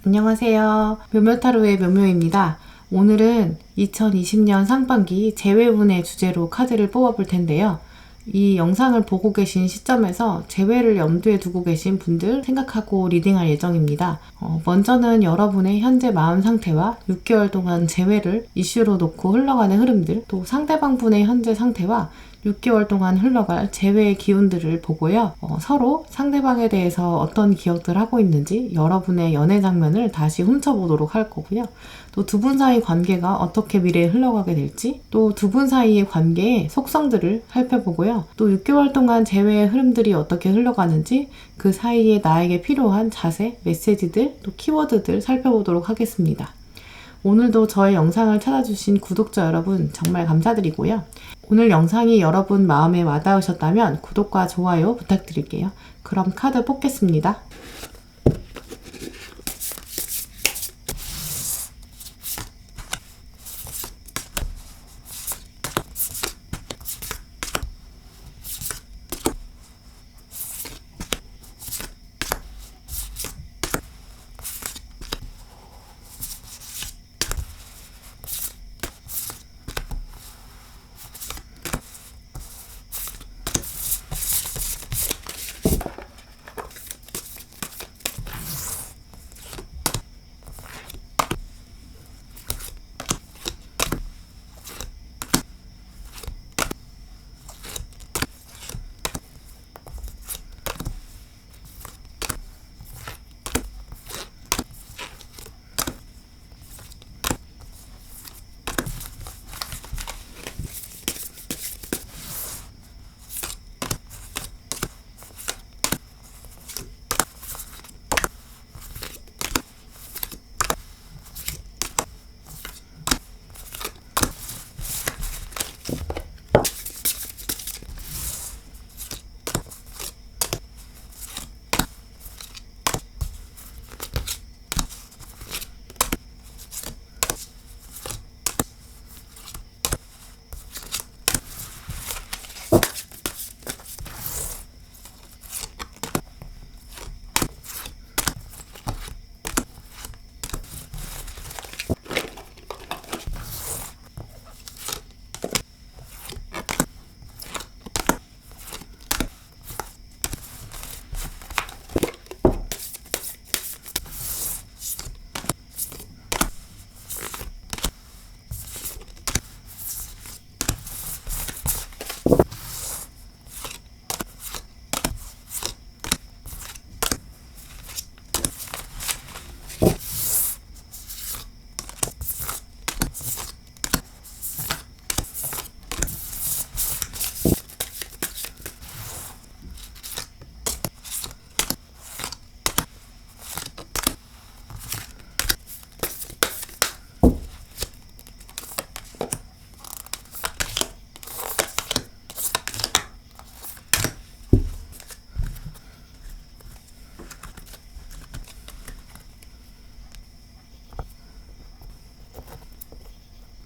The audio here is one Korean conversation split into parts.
안녕하세요. 묘묘타로의 묘묘입니다. 오늘은 2020년 상반기 재회운의 주제로 카드를 뽑아볼 텐데요. 이 영상을 보고 계신 시점에서 재회를 염두에 두고 계신 분들 생각하고 리딩할 예정입니다. 먼저는 여러분의 현재 마음 상태와 6개월 동안 재회를 이슈로 놓고 흘러가는 흐름들, 또 상대방 분의 현재 상태와 6개월 동안 흘러갈 재회의 기운들을 보고요. 서로 상대방에 대해서 어떤 기억들 하고 있는지 여러분의 연애 장면을 다시 훔쳐보도록 할 거고요. 또 두 분 사이 관계가 어떻게 미래에 흘러가게 될지, 또 두 분 사이의 관계의 속성들을 살펴보고요. 또 6개월 동안 재회의 흐름들이 어떻게 흘러가는지 그 사이에 나에게 필요한 자세, 메시지들, 또 키워드들 살펴보도록 하겠습니다. 오늘도 저의 영상을 찾아주신 구독자 여러분 정말 감사드리고요. 오늘 영상이 여러분 마음에 와닿으셨다면 구독과 좋아요 부탁드릴게요. 그럼 카드 뽑겠습니다.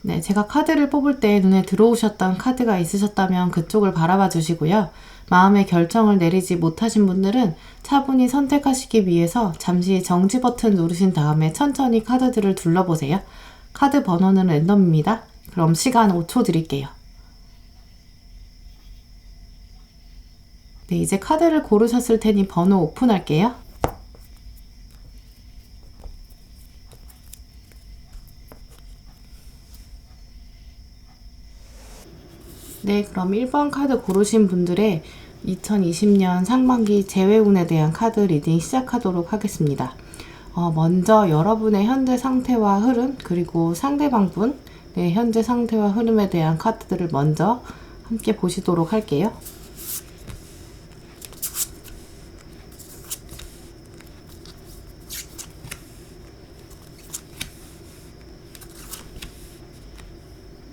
네, 제가 카드를 뽑을 때 눈에 들어오셨던 카드가 있으셨다면 그쪽을 바라봐 주시고요. 마음의 결정을 내리지 못하신 분들은 차분히 선택하시기 위해서 잠시 정지 버튼 누르신 다음에 천천히 카드들을 둘러보세요. 카드 번호는 랜덤입니다. 그럼 시간 5초 드릴게요. 네, 이제 카드를 고르셨을 테니 번호 오픈할게요. 네, 그럼 1번 카드 고르신 분들의 2020년 상반기 재회운에 대한 카드 리딩 시작하도록 하겠습니다. 먼저 여러분의 현재 상태와 흐름, 그리고 상대방 분의 현재 상태와 흐름에 대한 카드들을 먼저 함께 보시도록 할게요.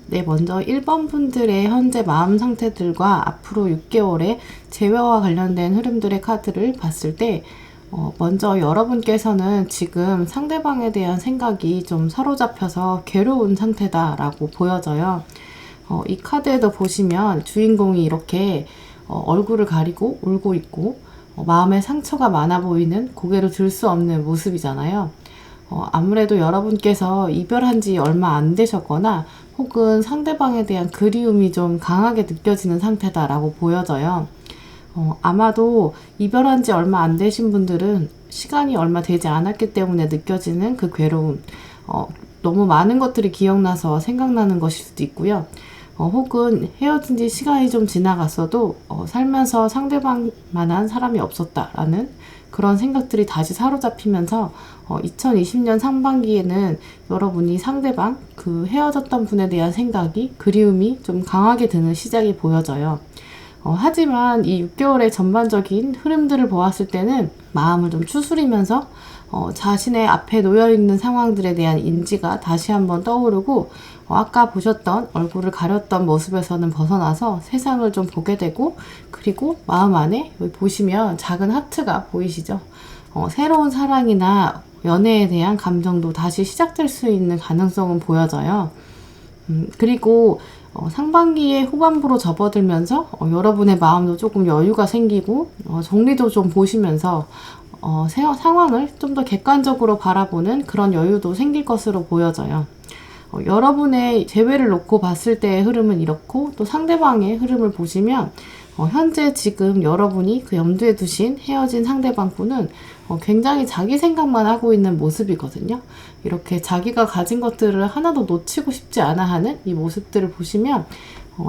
네, 먼저 1번 분들의 현재 마음 상태들과 앞으로 6개월의 재회와 관련된 흐름들의 카드를 봤을 때 먼저 여러분께서는 지금 상대방에 대한 생각이 좀 사로잡혀서 괴로운 상태다라고 보여져요. 이 카드에도 보시면 주인공이 이렇게 얼굴을 가리고 울고 있고 마음에 상처가 많아 보이는 고개를 들 수 없는 모습이잖아요. 아무래도 여러분께서 이별한 지 얼마 안 되셨거나 혹은 상대방에 대한 그리움이 좀 강하게 느껴지는 상태다라고 보여져요. 아마도 이별한 지 얼마 안 되신 분들은 시간이 얼마 되지 않았기 때문에 느껴지는 그 괴로움, 너무 많은 것들이 기억나서 생각나는 것일 수도 있고요. 혹은 헤어진 지 시간이 좀 지나갔어도 살면서 상대방만한 사람이 없었다라는 그런 생각들이 다시 사로잡히면서 2020년 상반기에는 여러분이 상대방, 그 헤어졌던 분에 대한 생각이, 그리움이 좀 강하게 드는 시작이 보여져요. 하지만 이 6개월의 전반적인 흐름들을 보았을 때는 마음을 좀 추스리면서 자신의 앞에 놓여있는 상황들에 대한 인지가 다시 한번 떠오르고 아까 보셨던 얼굴을 가렸던 모습에서는 벗어나서 세상을 좀 보게 되고, 그리고 마음 안에 여기 보시면 작은 하트가 보이시죠? 새로운 사랑이나 연애에 대한 감정도 다시 시작될 수 있는 가능성은 보여져요. 그리고 상반기의 후반부로 접어들면서 여러분의 마음도 조금 여유가 생기고 정리도 좀 보시면서 상황을 좀 더 객관적으로 바라보는 그런 여유도 생길 것으로 보여져요. 여러분의 재회를 놓고 봤을 때의 흐름은 이렇고, 또 상대방의 흐름을 보시면 현재 지금 여러분이 그 염두에 두신 헤어진 상대방분은 굉장히 자기 생각만 하고 있는 모습이거든요. 이렇게 자기가 가진 것들을 하나도 놓치고 싶지 않아 하는 이 모습들을 보시면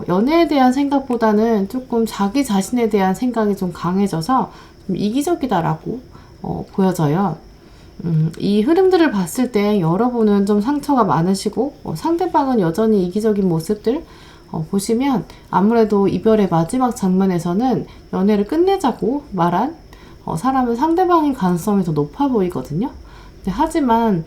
연애에 대한 생각보다는 조금 자기 자신에 대한 생각이 좀 강해져서 좀 이기적이다라고 보여져요. 이 흐름들을 봤을 때 여러분은 좀 상처가 많으시고 상대방은 여전히 이기적인 모습들 보시면 아무래도 이별의 마지막 장면에서는 연애를 끝내자고 말한 사람은 상대방인 가능성이 더 높아 보이거든요. 하지만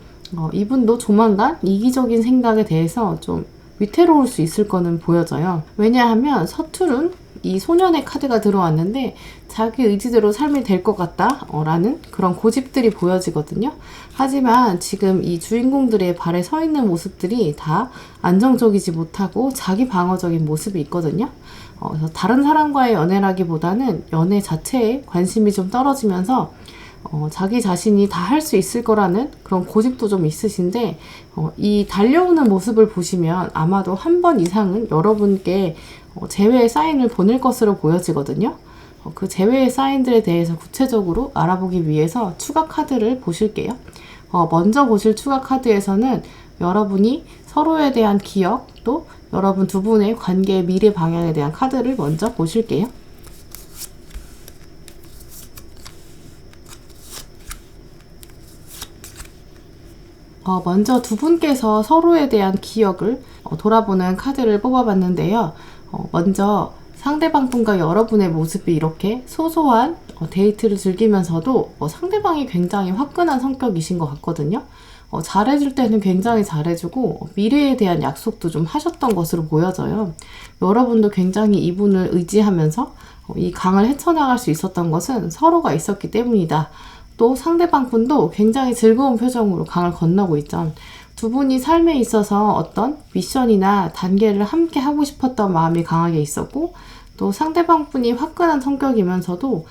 이분도 조만간 이기적인 생각에 대해서 좀 위태로울 수 있을 거는 보여져요. 왜냐하면 서투른 이 소년의 카드가 들어왔는데 자기 의지대로 삶이 될 것 같다 라는 그런 고집들이 보여지거든요. 하지만 지금 이 주인공들의 발에 서 있는 모습들이 다 안정적이지 못하고 자기 방어적인 모습이 있거든요. 그래서 다른 사람과의 연애라기보다는 연애 자체에 관심이 좀 떨어지면서 자기 자신이 다 할 수 있을 거라는 그런 고집도 좀 있으신데 이 달려오는 모습을 보시면 아마도 한 번 이상은 여러분께 재회의 사인을 보낼 것으로 보여지거든요. 그 재회의 사인들에 대해서 구체적으로 알아보기 위해서 추가 카드를 보실게요. 먼저 보실 추가 카드에서는 여러분이 서로에 대한 기억, 또 여러분 두 분의 관계의 미래 방향에 대한 카드를 먼저 보실게요. 먼저 두 분께서 서로에 대한 기억을 돌아보는 카드를 뽑아봤는데요. 먼저 상대방 분과 여러분의 모습이 이렇게 소소한 데이트를 즐기면서도 상대방이 굉장히 화끈한 성격이신 것 같거든요. 잘해줄 때는 굉장히 잘해주고 미래에 대한 약속도 좀 하셨던 것으로 보여져요. 여러분도 굉장히 이분을 의지하면서 이 강을 헤쳐나갈 수 있었던 것은 서로가 있었기 때문이다. 또 상대방 분도 굉장히 즐거운 표정으로 강을 건너고 있죠. 두 분이 삶에 있어서 어떤 미션이나 단계를 함께 하고 싶었던 마음이 강하게 있었고, 또 상대방 분이 화끈한 성격이면서도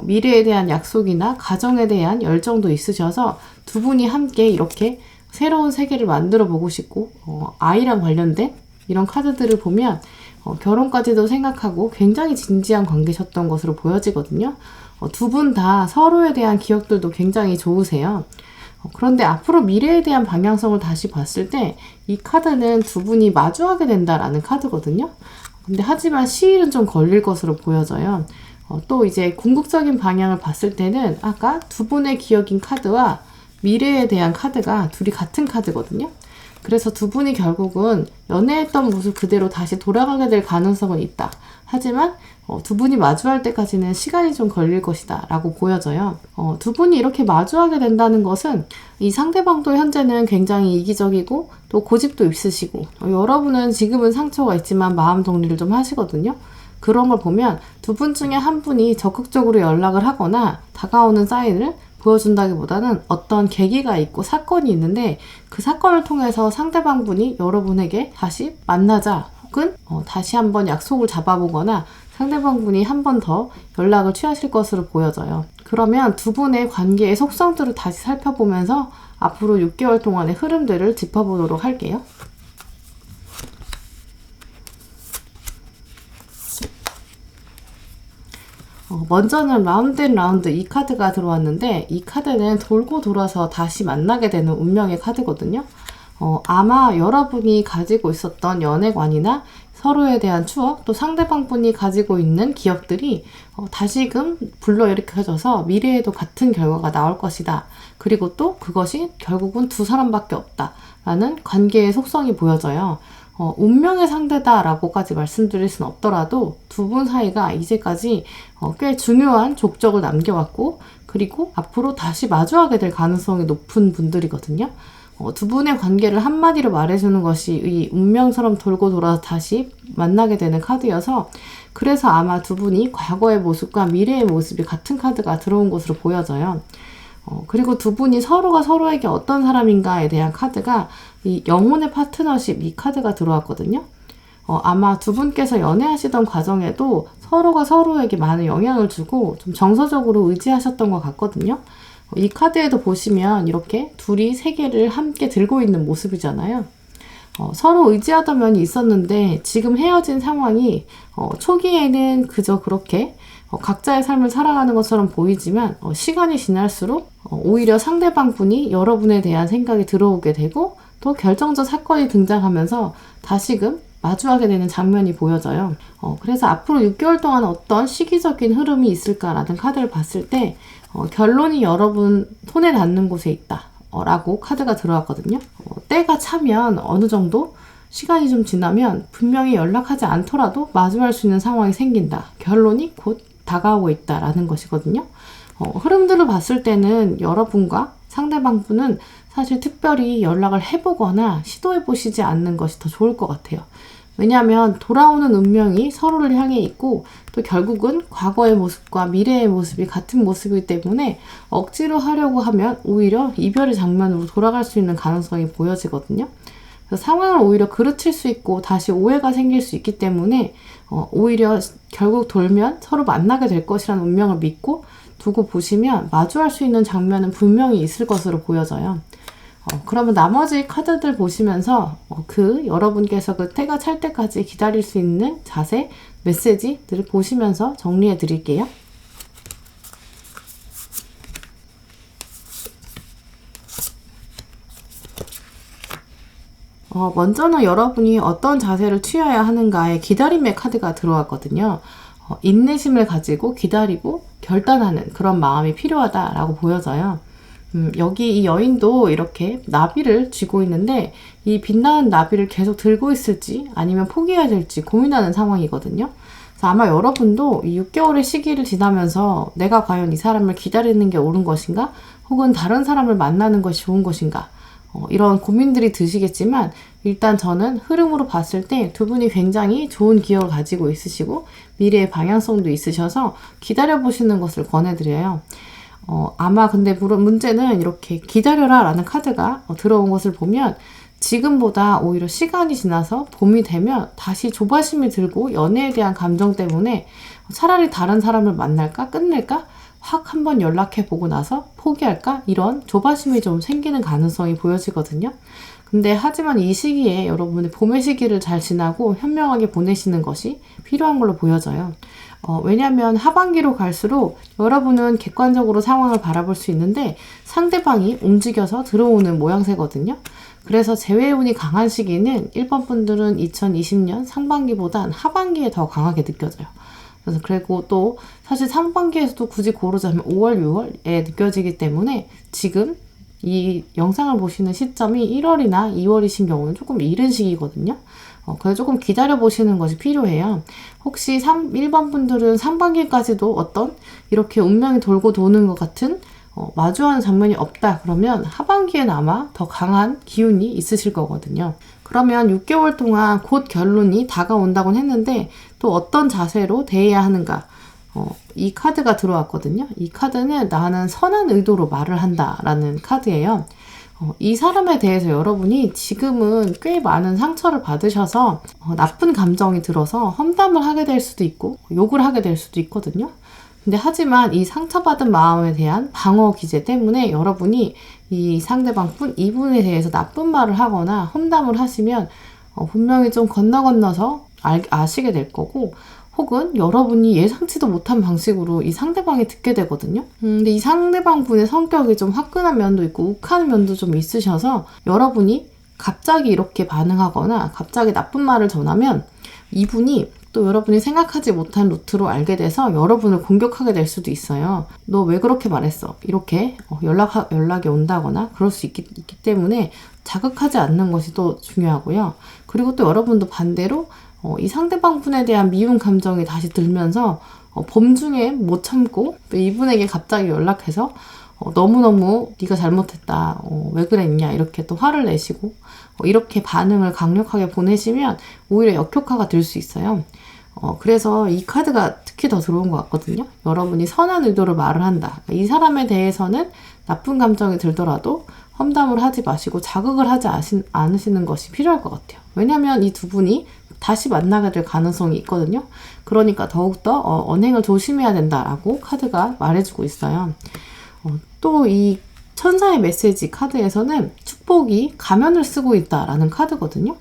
미래에 대한 약속이나 가정에 대한 열정도 있으셔서 두 분이 함께 이렇게 새로운 세계를 만들어 보고 싶고 아이랑 관련된 이런 카드들을 보면 결혼까지도 생각하고 굉장히 진지한 관계셨던 것으로 보여지거든요. 두 분 다 서로에 대한 기억들도 굉장히 좋으세요. 그런데 앞으로 미래에 대한 방향성을 다시 봤을 때 이 카드는 두 분이 마주하게 된다라는 카드거든요. 근데 하지만 시일은 좀 걸릴 것으로 보여져요. 또 이제 궁극적인 방향을 봤을 때는 아까 두 분의 기억인 카드와 미래에 대한 카드가 둘이 같은 카드거든요. 그래서 두 분이 결국은 연애했던 모습 그대로 다시 돌아가게 될 가능성은 있다. 하지만 두 분이 마주할 때까지는 시간이 좀 걸릴 것이다 라고 보여져요. 두 분이 이렇게 마주하게 된다는 것은 이 상대방도 현재는 굉장히 이기적이고 또 고집도 있으시고 여러분은 지금은 상처가 있지만 마음 정리를 좀 하시거든요. 그런 걸 보면 두 분 중에 한 분이 적극적으로 연락을 하거나 다가오는 사인을 보여준다기보다는 어떤 계기가 있고 사건이 있는데 그 사건을 통해서 상대방 분이 여러분에게 다시 만나자 혹은 다시 한번 약속을 잡아보거나 상대방 분이 한 번 더 연락을 취하실 것으로 보여져요. 그러면 두 분의 관계의 속성들을 다시 살펴보면서 앞으로 6개월 동안의 흐름들을 짚어보도록 할게요. 먼저는 라운드 앤 라운드 이 카드가 들어왔는데, 이 카드는 돌고 돌아서 다시 만나게 되는 운명의 카드거든요. 아마 여러분이 가지고 있었던 연애관이나 서로에 대한 추억, 또 상대방분이 가지고 있는 기억들이 다시금 불러일으켜져서 미래에도 같은 결과가 나올 것이다. 그리고 또 그것이 결국은 두 사람밖에 없다 라는 관계의 속성이 보여져요. 운명의 상대다라고까지 말씀드릴 수는 없더라도 두 분 사이가 이제까지 꽤 중요한 족적을 남겨왔고, 그리고 앞으로 다시 마주하게 될 가능성이 높은 분들이거든요. 두 분의 관계를 한마디로 말해주는 것이 이 운명처럼 돌고 돌아서 다시 만나게 되는 카드여서, 그래서 아마 두 분이 과거의 모습과 미래의 모습이 같은 카드가 들어온 것으로 보여져요. 그리고 두 분이 서로가 서로에게 어떤 사람인가에 대한 카드가 이 영혼의 파트너십 이 카드가 들어왔거든요. 아마 두 분께서 연애하시던 과정에도 서로가 서로에게 많은 영향을 주고 좀 정서적으로 의지하셨던 것 같거든요. 이 카드에도 보시면 이렇게 둘이 세계를 함께 들고 있는 모습이잖아요. 서로 의지하던 면이 있었는데 지금 헤어진 상황이 초기에는 그저 그렇게 각자의 삶을 살아가는 것처럼 보이지만 시간이 지날수록 오히려 상대방 분이 여러분에 대한 생각이 들어오게 되고, 또 결정적 사건이 등장하면서 다시금 마주하게 되는 장면이 보여져요. 그래서 앞으로 6개월 동안 어떤 시기적인 흐름이 있을까라는 카드를 봤을 때 결론이 여러분 손에 닿는 곳에 있다 라고 카드가 들어왔거든요. 때가 차면 어느 정도 시간이 좀 지나면 분명히 연락하지 않더라도 마주할 수 있는 상황이 생긴다. 결론이 곧 다가오고 있다라는 것이거든요. 흐름들을 봤을 때는 여러분과 상대방 분은 사실 특별히 연락을 해보거나 시도해보시지 않는 것이 더 좋을 것 같아요. 왜냐하면 돌아오는 운명이 서로를 향해 있고, 또 결국은 과거의 모습과 미래의 모습이 같은 모습이기 때문에 억지로 하려고 하면 오히려 이별의 장면으로 돌아갈 수 있는 가능성이 보여지거든요. 그래서 상황을 오히려 그르칠 수 있고 다시 오해가 생길 수 있기 때문에 오히려 결국 돌면 서로 만나게 될 것이라는 운명을 믿고 두고 보시면 마주할 수 있는 장면은 분명히 있을 것으로 보여져요. 그러면 나머지 카드들 보시면서 여러분께서 그 때가 찰 때까지 기다릴 수 있는 자세, 메시지들을 보시면서 정리해 드릴게요. 먼저는 여러분이 어떤 자세를 취해야 하는가에 기다림의 카드가 들어왔거든요. 인내심을 가지고 기다리고 결단하는 그런 마음이 필요하다라고 보여져요. 여기 이 여인도 이렇게 나비를 쥐고 있는데, 이 빛나는 나비를 계속 들고 있을지 아니면 포기해야 될지 고민하는 상황이거든요. 그래서 아마 여러분도 이 6개월의 시기를 지나면서 내가 과연 이 사람을 기다리는 게 옳은 것인가? 혹은 다른 사람을 만나는 것이 좋은 것인가? 이런 고민들이 드시겠지만, 일단 저는 흐름으로 봤을 때 두 분이 굉장히 좋은 기억을 가지고 있으시고 미래의 방향성도 있으셔서 기다려보시는 것을 권해드려요. 아마 근데 문제는 이렇게 기다려라 라는 카드가 들어온 것을 보면 지금보다 오히려 시간이 지나서 봄이 되면 다시 조바심이 들고 연애에 대한 감정 때문에 차라리 다른 사람을 만날까? 끝낼까? 확 한번 연락해보고 나서 포기할까? 이런 조바심이 좀 생기는 가능성이 보여지거든요. 근데 하지만 이 시기에 여러분의 봄의 시기를 잘 지나고 현명하게 보내시는 것이 필요한 걸로 보여져요. 왜냐하면 하반기로 갈수록 여러분은 객관적으로 상황을 바라볼 수 있는데 상대방이 움직여서 들어오는 모양새거든요. 그래서 재회운이 강한 시기는 1번 분들은 2020년 상반기보단 하반기에 더 강하게 느껴져요. 그리고 또 사실 상반기에서도 굳이 고르자면 5월, 6월에 느껴지기 때문에 지금 이 영상을 보시는 시점이 1월이나 2월이신 경우는 조금 이른 시기거든요. 그래서 조금 기다려 보시는 것이 필요해요. 혹시 1번 분들은 상반기까지도 어떤 이렇게 운명이 돌고 도는 것 같은 마주하는 장면이 없다 그러면 하반기에는 아마 더 강한 기운이 있으실 거거든요. 그러면 6개월 동안 곧 결론이 다가온다고는 했는데 또 어떤 자세로 대해야 하는가, 이 카드가 들어왔거든요. 이 카드는 나는 선한 의도로 말을 한다라는 카드예요. 이 사람에 대해서 여러분이 지금은 꽤 많은 상처를 받으셔서 나쁜 감정이 들어서 험담을 하게 될 수도 있고 욕을 하게 될 수도 있거든요. 근데 하지만 이 상처받은 마음에 대한 방어 기제 때문에 여러분이 이 상대방 이분에 대해서 나쁜 말을 하거나 험담을 하시면 분명히 좀 건너서 아시게 될 거고, 혹은 여러분이 예상치도 못한 방식으로 이 상대방이 듣게 되거든요. 근데 이 상대방 분의 성격이 좀 화끈한 면도 있고 욱하는 면도 좀 있으셔서 여러분이 갑자기 이렇게 반응하거나 갑자기 나쁜 말을 전하면 이분이 또 여러분이 생각하지 못한 루트로 알게 돼서 여러분을 공격하게 될 수도 있어요. 너 왜 그렇게 말했어? 이렇게 연락이 온다거나 그럴 수 있기 때문에 자극하지 않는 것이 또 중요하고요. 그리고 또 여러분도 반대로 이 상대방 분에 대한 미운 감정이 다시 들면서 범중에 못 참고 이분에게 갑자기 연락해서 너무너무 네가 잘못했다, 왜 그랬냐 이렇게 또 화를 내시고 이렇게 반응을 강력하게 보내시면 오히려 역효과가 될 수 있어요. 그래서 이 카드가 특히 더 들어온 것 같거든요. 여러분이 선한 의도로 말을 한다. 이 사람에 대해서는 나쁜 감정이 들더라도 험담을 하지 마시고 자극을 하지 않으시는 것이 필요할 것 같아요. 왜냐하면 이 두 분이 다시 만나게 될 가능성이 있거든요. 그러니까 더욱더 언행을 조심해야 된다라고 카드가 말해주고 있어요. 또 이 천사의 메시지 카드에서는 축복이 가면을 쓰고 있다라는 카드거든요.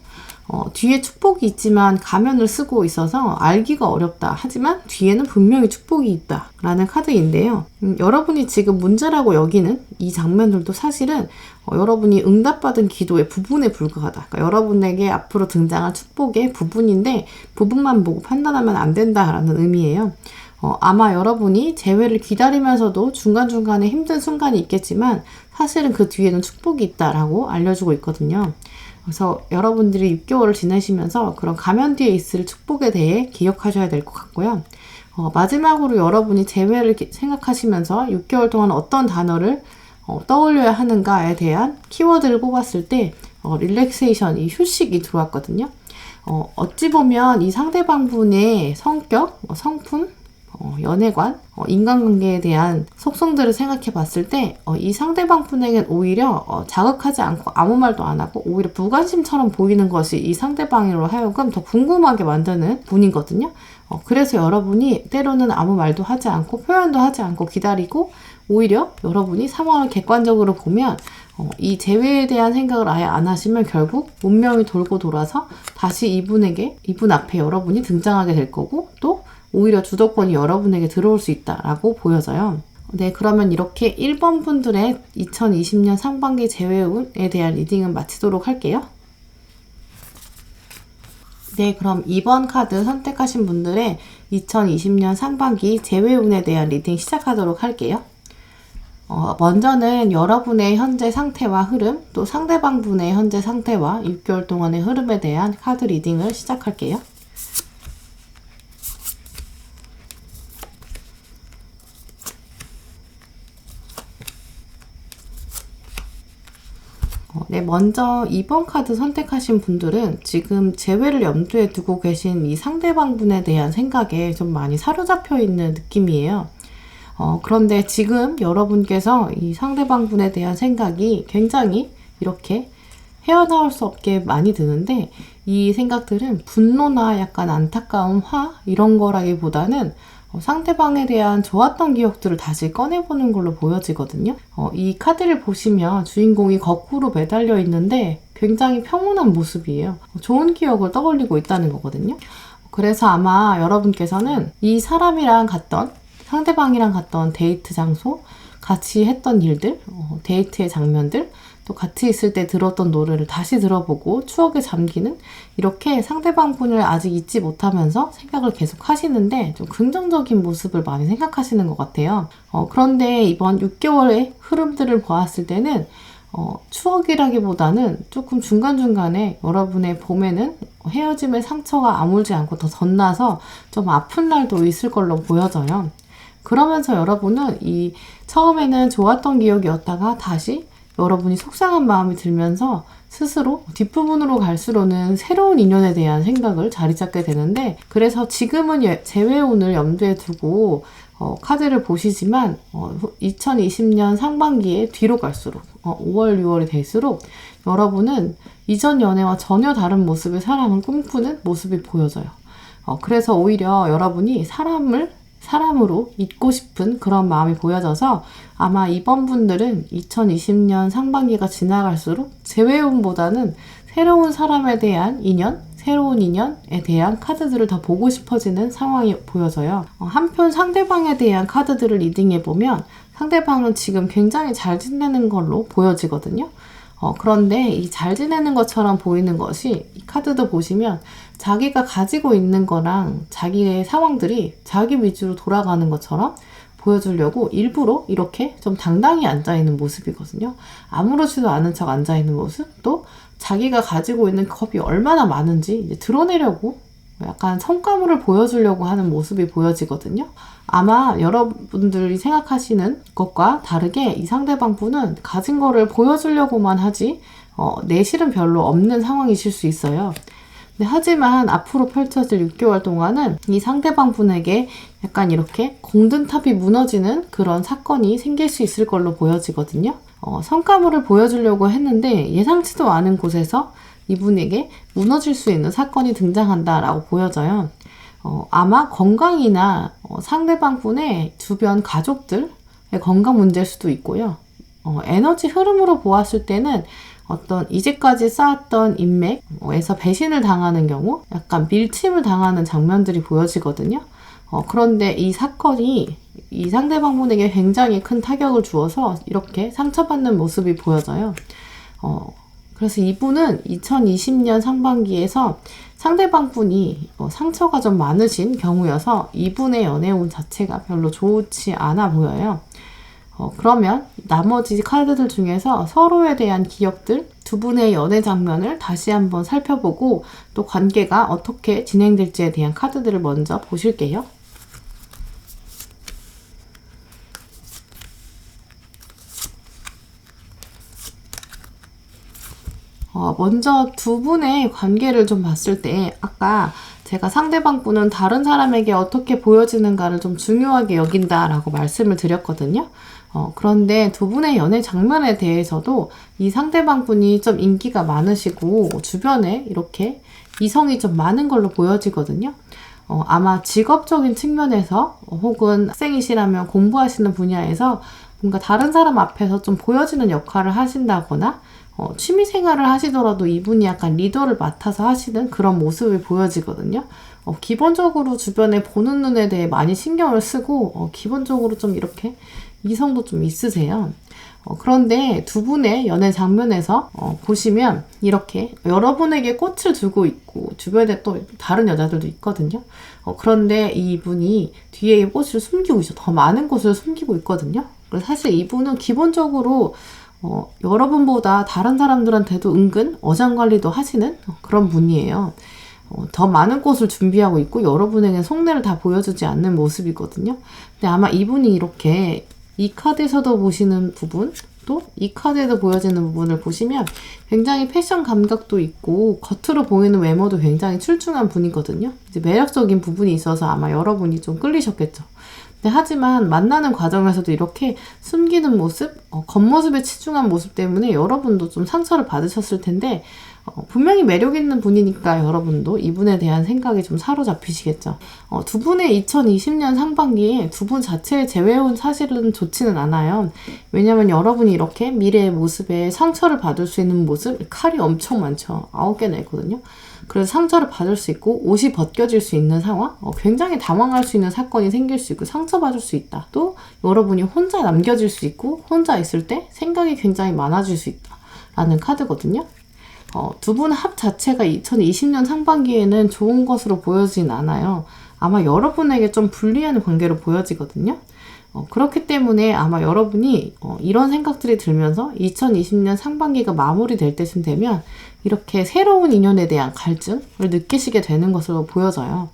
뒤에 축복이 있지만 가면을 쓰고 있어서 알기가 어렵다. 하지만 뒤에는 분명히 축복이 있다라는 카드인데요. 여러분이 지금 문제라고 여기는 이 장면들도 사실은 여러분이 응답받은 기도의 부분에 불과하다. 그러니까 여러분에게 앞으로 등장할 축복의 부분인데 부분만 보고 판단하면 안 된다라는 의미예요. 아마 여러분이 재회를 기다리면서도 중간중간에 힘든 순간이 있겠지만 사실은 그 뒤에는 축복이 있다라고 알려주고 있거든요. 그래서 여러분들이 6개월을 지내시면서 그런 가면 뒤에 있을 축복에 대해 기억하셔야 될 것 같고요. 마지막으로 여러분이 재회를 생각하시면서 6개월 동안 어떤 단어를 떠올려야 하는가에 대한 키워드를 뽑았을 때 릴렉세이션, 이 휴식이 들어왔거든요. 어찌 보면 이 상대방 분의 성격, 성품, 연애관, 인간관계에 대한 속성들을 생각해 봤을 때 이 상대방 분에겐 오히려 자극하지 않고 아무 말도 안 하고 오히려 무관심처럼 보이는 것이 이 상대방으로 하여금 더 궁금하게 만드는 분이거든요. 그래서 여러분이 때로는 아무 말도 하지 않고 표현도 하지 않고 기다리고 오히려 여러분이 상황을 객관적으로 보면 이 재회에 대한 생각을 아예 안 하시면 결국 운명이 돌고 돌아서 다시 이분 앞에 여러분이 등장하게 될 거고 또 오히려 주도권이 여러분에게 들어올 수 있다라고 보여져요. 네, 그러면 이렇게 1번 분들의 2020년 상반기 재회운에 대한 리딩은 마치도록 할게요. 네, 그럼 2번 카드 선택하신 분들의 2020년 상반기 재회운에 대한 리딩 시작하도록 할게요. 먼저는 여러분의 현재 상태와 흐름, 또 상대방 분의 현재 상태와 6개월 동안의 흐름에 대한 카드 리딩을 시작할게요. 네, 먼저 2번 카드 선택하신 분들은 지금 재회를 염두에 두고 계신 이 상대방 분에 대한 생각에 좀 많이 사로잡혀 있는 느낌이에요. 그런데 지금 여러분께서 이 상대방 분에 대한 생각이 굉장히 이렇게 헤어나올 수 없게 많이 드는데 이 생각들은 분노나 약간 안타까움, 화 이런 거라기보다는 상대방에 대한 좋았던 기억들을 다시 꺼내보는 걸로 보여지거든요. 이 카드를 보시면 주인공이 거꾸로 매달려 있는데 굉장히 평온한 모습이에요. 좋은 기억을 떠올리고 있다는 거거든요. 그래서 아마 여러분께서는 이 상대방이랑 갔던 데이트 장소, 같이 했던 일들, 데이트의 장면들, 또 같이 있을 때 들었던 노래를 다시 들어보고 추억에 잠기는 이렇게 상대방 분을 아직 잊지 못하면서 생각을 계속 하시는데 좀 긍정적인 모습을 많이 생각하시는 것 같아요. 그런데 이번 6개월의 흐름들을 보았을 때는 추억이라기보다는 조금 중간중간에 여러분의 봄에는 헤어짐의 상처가 아물지 않고 더 덧나서 좀 아픈 날도 있을 걸로 보여져요. 그러면서 여러분은 이 처음에는 좋았던 기억이었다가 다시 여러분이 속상한 마음이 들면서 스스로 뒷부분으로 갈수록은 새로운 인연에 대한 생각을 자리 잡게 되는데 그래서 지금은 재회운을 염두에 두고 카드를 보시지만 2020년 상반기에 뒤로 갈수록 5월, 6월이 될수록 여러분은 이전 연애와 전혀 다른 모습의 사랑을 꿈꾸는 모습이 보여져요. 그래서 오히려 여러분이 사람을 사람으로 있고 싶은 그런 마음이 보여져서 아마 이번 분들은 2020년 상반기가 지나갈수록 재회운보다는 새로운 사람에 대한 인연, 새로운 인연에 대한 카드들을 더 보고 싶어지는 상황이 보여져요. 한편 상대방에 대한 카드들을 리딩해보면 상대방은 지금 굉장히 잘 지내는 걸로 보여지거든요. 그런데 이 잘 지내는 것처럼 보이는 것이 이 카드도 보시면 자기가 가지고 있는 거랑 자기의 상황들이 자기 위주로 돌아가는 것처럼 보여주려고 일부러 이렇게 좀 당당히 앉아있는 모습이거든요. 아무렇지도 않은 척 앉아있는 모습, 또 자기가 가지고 있는 컵이 얼마나 많은지 이제 드러내려고 약간 성과물을 보여주려고 하는 모습이 보여지거든요. 아마 여러분들이 생각하시는 것과 다르게 이 상대방 분은 가진 거를 보여주려고만 하지 내실은 별로 없는 상황이실 수 있어요. 하지만 앞으로 펼쳐질 6개월 동안은 이 상대방 분에게 약간 이렇게 공든탑이 무너지는 그런 사건이 생길 수 있을 걸로 보여지거든요. 성과물을 보여주려고 했는데 예상치도 않은 곳에서 이분에게 무너질 수 있는 사건이 등장한다라고 보여져요. 아마 건강이나 상대방 분의 주변 가족들의 건강 문제일 수도 있고요. 에너지 흐름으로 보았을 때는 어떤 이제까지 쌓았던 인맥에서 배신을 당하는 경우, 약간 밀침을 당하는 장면들이 보여지거든요. 그런데 이 사건이 이 상대방 분에게 굉장히 큰 타격을 주어서 이렇게 상처받는 모습이 보여져요. 그래서 이분은 2020년 상반기에서 상대방 분이 상처가 좀 많으신 경우여서 이분의 연애운 자체가 별로 좋지 않아 보여요. 그러면 나머지 카드들 중에서 서로에 대한 기억들, 두 분의 연애 장면을 다시 한번 살펴보고 또 관계가 어떻게 진행될지에 대한 카드들을 먼저 보실게요. 먼저 두 분의 관계를 좀 봤을 때 아까 제가 상대방 분은 다른 사람에게 어떻게 보여지는가를 좀 중요하게 여긴다라고 말씀을 드렸거든요. 그런데 두 분의 연애 장면에 대해서도 이 상대방 분이 좀 인기가 많으시고 주변에 이렇게 이성이 좀 많은 걸로 보여지거든요. 아마 직업적인 측면에서 혹은 학생이시라면 공부하시는 분야에서 뭔가 다른 사람 앞에서 좀 보여지는 역할을 하신다거나 취미 생활을 하시더라도 이분이 약간 리더를 맡아서 하시는 그런 모습이 보여지거든요. 기본적으로 주변에 보는 눈에 대해 많이 신경을 쓰고 기본적으로 좀 이렇게 이성도 좀 있으세요. 그런데 두 분의 연애 장면에서 보시면 이렇게 여러분에게 꽃을 주고 있고 주변에 또 다른 여자들도 있거든요. 그런데 이분이 뒤에 꽃을 숨기고 있어. 더 많은 꽃을 숨기고 있거든요. 그래서 사실 이분은 기본적으로 여러분보다 다른 사람들한테도 은근 어장관리도 하시는 그런 분이에요. 더 많은 꽃을 준비하고 있고 여러분에게 속내를 다 보여주지 않는 모습이거든요. 근데 아마 이분이 이렇게 이 카드에서도 보시는 부분, 또 이 카드에도 보여지는 부분을 보시면 굉장히 패션 감각도 있고 겉으로 보이는 외모도 굉장히 출중한 분이거든요. 이제 매력적인 부분이 있어서 아마 여러분이 좀 끌리셨겠죠. 하지만 만나는 과정에서도 이렇게 숨기는 모습, 겉모습에 치중한 모습 때문에 여러분도 좀 상처를 받으셨을 텐데 분명히 매력 있는 분이니까 여러분도 이분에 대한 생각이 좀 사로잡히시겠죠. 두 분의 2020년 상반기에 두 분 자체의 재회운 사실은 좋지는 않아요. 왜냐면 여러분이 이렇게 미래의 모습에 상처를 받을 수 있는 모습, 칼이 엄청 많죠. 9개나 있거든요. 그래서 상처를 받을 수 있고 옷이 벗겨질 수 있는 상황, 굉장히 당황할 수 있는 사건이 생길 수 있고 상처받을 수 있다. 또 여러분이 혼자 남겨질 수 있고 혼자 있을 때 생각이 굉장히 많아질 수 있다 라는 카드거든요. 두 분 합 자체가 2020년 상반기에는 좋은 것으로 보여지진 않아요. 아마 여러분에게 좀 불리한 관계로 보여지거든요. 그렇기 때문에 아마 여러분이 이런 생각들이 들면서 2020년 상반기가 마무리될 때쯤 되면 이렇게 새로운 인연에 대한 갈증을 느끼시게 되는 것으로 보여져요.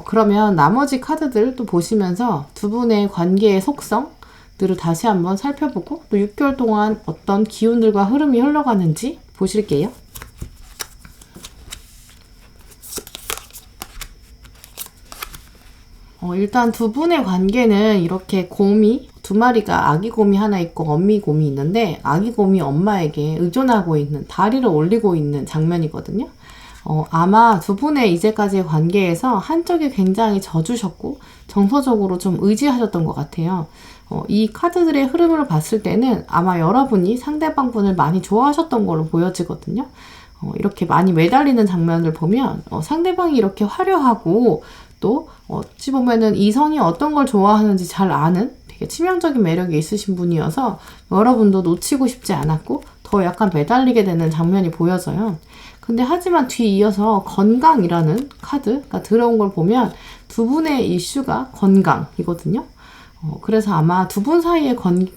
그러면 나머지 카드들 또 보시면서 두 분의 관계의 속성들을 다시 한번 살펴보고 또 6개월 동안 어떤 기운들과 흐름이 흘러가는지 보실게요. 일단 두 분의 관계는 이렇게 곰이 두 마리가 아기 곰이 하나 있고 어미 곰이 있는데 아기 곰이 엄마에게 의존하고 있는 다리를 올리고 있는 장면이거든요. 아마 두 분의 이제까지의 관계에서 한쪽이 굉장히 져주셨고 정서적으로 좀 의지하셨던 것 같아요. 이 카드들의 흐름을 봤을 때는 아마 여러분이 상대방 분을 많이 좋아하셨던 걸로 보여지거든요. 이렇게 많이 매달리는 장면을 보면 상대방이 이렇게 화려하고 또 어찌 보면은 이성이 어떤 걸 좋아하는지 잘 아는 되게 치명적인 매력이 있으신 분이어서 여러분도 놓치고 싶지 않았고 더 약간 매달리게 되는 장면이 보여져요. 근데 하지만 뒤이어서 건강이라는 카드가 들어온 걸 보면 두 분의 이슈가 건강이거든요. 그래서 아마 두 분 사이의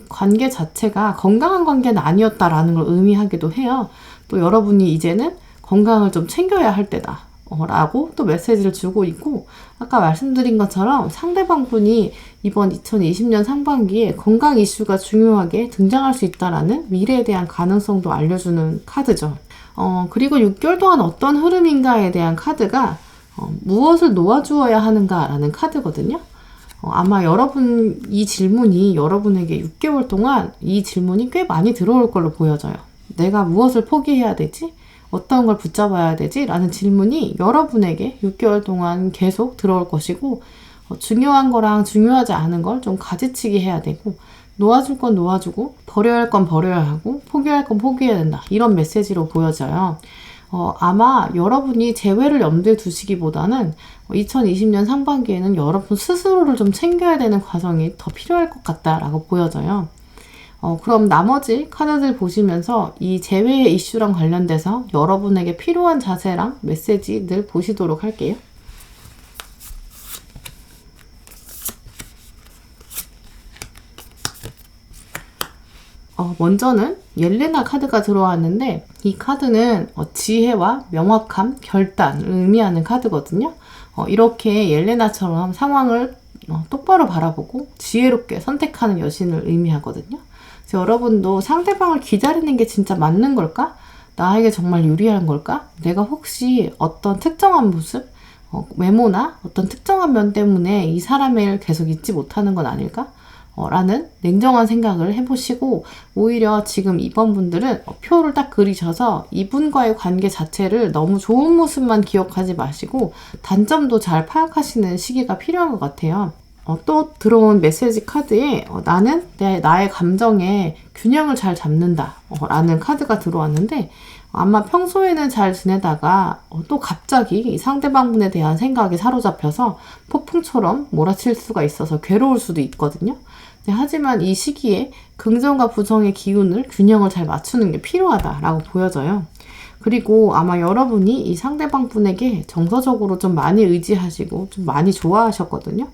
관계 자체가 건강한 관계는 아니었다라는 걸 의미하기도 해요. 또 여러분이 이제는 건강을 좀 챙겨야 할 때다 라고 또 메시지를 주고 있고, 아까 말씀드린 것처럼 상대방 분이 이번 2020년 상반기에 건강 이슈가 중요하게 등장할 수 있다라는 미래에 대한 가능성도 알려주는 카드죠. 그리고 6개월 동안 어떤 흐름인가에 대한 카드가 무엇을 놓아주어야 하는가라는 카드거든요. 아마 여러분 이 질문이 여러분에게 6개월 동안 이 질문이 꽤 많이 들어올 걸로 보여져요. 내가 무엇을 포기해야 되지? 어떤 걸 붙잡아야 되지? 라는 질문이 여러분에게 6개월 동안 계속 들어올 것이고, 중요한 거랑 중요하지 않은 걸 좀 가지치기 해야 되고, 놓아줄 건 놓아주고 버려야 할 건 버려야 하고 포기할 건 포기해야 된다, 이런 메시지로 보여져요. 아마 여러분이 재회를 염두에 두시기보다는 2020년 상반기에는 여러분 스스로를 좀 챙겨야 되는 과정이 더 필요할 것 같다라고 보여져요. 그럼 나머지 카드들 보시면서 이 재회의 이슈랑 관련돼서 여러분에게 필요한 자세랑 메시지들 보시도록 할게요. 먼저는 옐레나 카드가 들어왔는데, 이 카드는 지혜와 명확함, 결단을 의미하는 카드거든요. 이렇게 옐레나처럼 상황을 똑바로 바라보고 지혜롭게 선택하는 여신을 의미하거든요. 그래서 여러분도 상대방을 기다리는 게 진짜 맞는 걸까? 나에게 정말 유리한 걸까? 내가 혹시 어떤 특정한 모습, 외모나 어떤 특정한 면 때문에 이 사람을 계속 잊지 못하는 건 아닐까? 라는 냉정한 생각을 해보시고, 오히려 지금 이번 분들은 표를 딱 그리셔서 이분과의 관계 자체를 너무 좋은 모습만 기억하지 마시고 단점도 잘 파악하시는 시기가 필요한 것 같아요. 또 들어온 메시지 카드에 나는 나의 감정에 균형을 잘 잡는다 라는 카드가 들어왔는데, 아마 평소에는 잘 지내다가 또 갑자기 이 상대방분에 대한 생각이 사로잡혀서 폭풍처럼 몰아칠 수가 있어서 괴로울 수도 있거든요. 하지만 이 시기에 긍정과 부정의 기운을, 균형을 잘 맞추는 게 필요하다라고 보여져요. 그리고 아마 여러분이 이 상대방 분에게 정서적으로 좀 많이 의지하시고 좀 많이 좋아하셨거든요.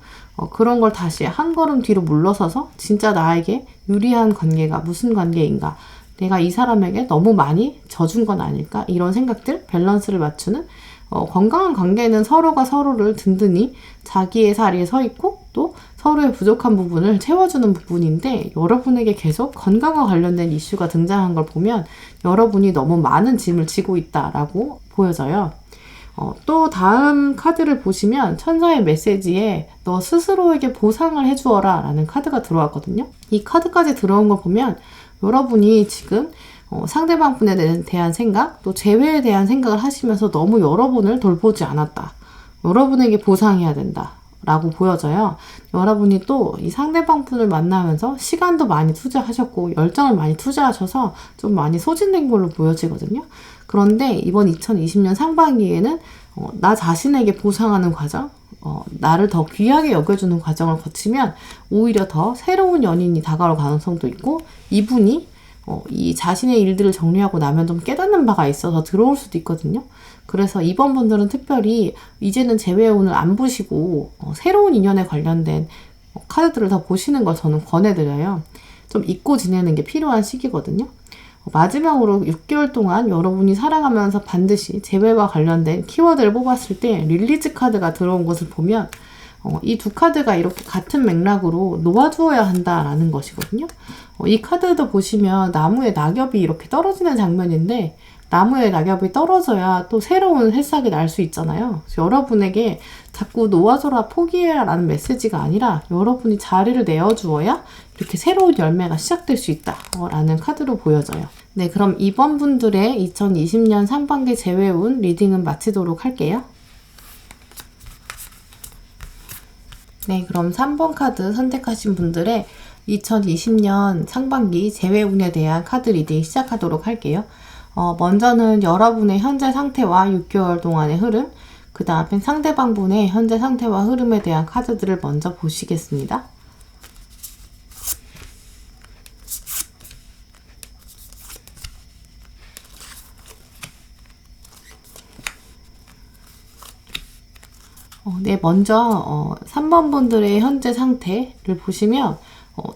그런 걸 다시 한 걸음 뒤로 물러서서 진짜 나에게 유리한 관계가 무슨 관계인가, 내가 이 사람에게 너무 많이 져준 건 아닐까, 이런 생각들, 밸런스를 맞추는 건강한 관계는 서로가 서로를 든든히 자기의 자리에 서 있고 또 서로의 부족한 부분을 채워주는 부분인데, 여러분에게 계속 건강과 관련된 이슈가 등장한 걸 보면 여러분이 너무 많은 짐을 지고 있다라고 보여져요. 또 다음 카드를 보시면 천사의 메시지에 너 스스로에게 보상을 해주어라 라는 카드가 들어왔거든요. 이 카드까지 들어온 걸 보면 여러분이 지금 상대방 분에 대한 생각, 또 재회에 대한 생각을 하시면서 너무 여러분을 돌보지 않았다, 여러분에게 보상해야 된다 라고 보여져요. 여러분이 또 이 상대방 분을 만나면서 시간도 많이 투자하셨고 열정을 많이 투자하셔서 좀 많이 소진된 걸로 보여지거든요. 그런데 이번 2020년 상반기에는 나 자신에게 보상하는 과정, 나를 더 귀하게 여겨주는 과정을 거치면 오히려 더 새로운 연인이 다가올 가능성도 있고, 이분이 이 자신의 일들을 정리하고 나면 좀 깨닫는 바가 있어서 들어올 수도 있거든요. 그래서 이번 분들은 특별히 이제는 재회운을 안 보시고 새로운 인연에 관련된 카드들을 더 보시는 걸 저는 권해드려요. 좀 잊고 지내는 게 필요한 시기거든요. 마지막으로 6개월 동안 여러분이 살아가면서 반드시 재회와 관련된 키워드를 뽑았을 때 릴리즈 카드가 들어온 것을 보면 이 두 카드가 이렇게 같은 맥락으로 놓아주어야 한다라는 것이거든요. 이 카드도 보시면 나무에 낙엽이 이렇게 떨어지는 장면인데, 나무에 낙엽이 떨어져야 또 새로운 새싹이 날 수 있잖아요. 그래서 여러분에게 자꾸 놓아줘라, 포기해라 라는 메시지가 아니라 여러분이 자리를 내어주어야 이렇게 새로운 열매가 시작될 수 있다 라는 카드로 보여져요. 네, 그럼 이번 분들의 2020년 상반기 재회운 리딩은 마치도록 할게요. 네, 그럼 3번 카드 선택하신 분들의 2020년 상반기 재회운에 대한 카드 리딩 시작하도록 할게요. 먼저는 여러분의 현재 상태와 6개월 동안의 흐름, 그 다음에 상대방 분의 현재 상태와 흐름에 대한 카드들을 먼저 보시겠습니다. 네, 먼저 3번 분들의 현재 상태를 보시면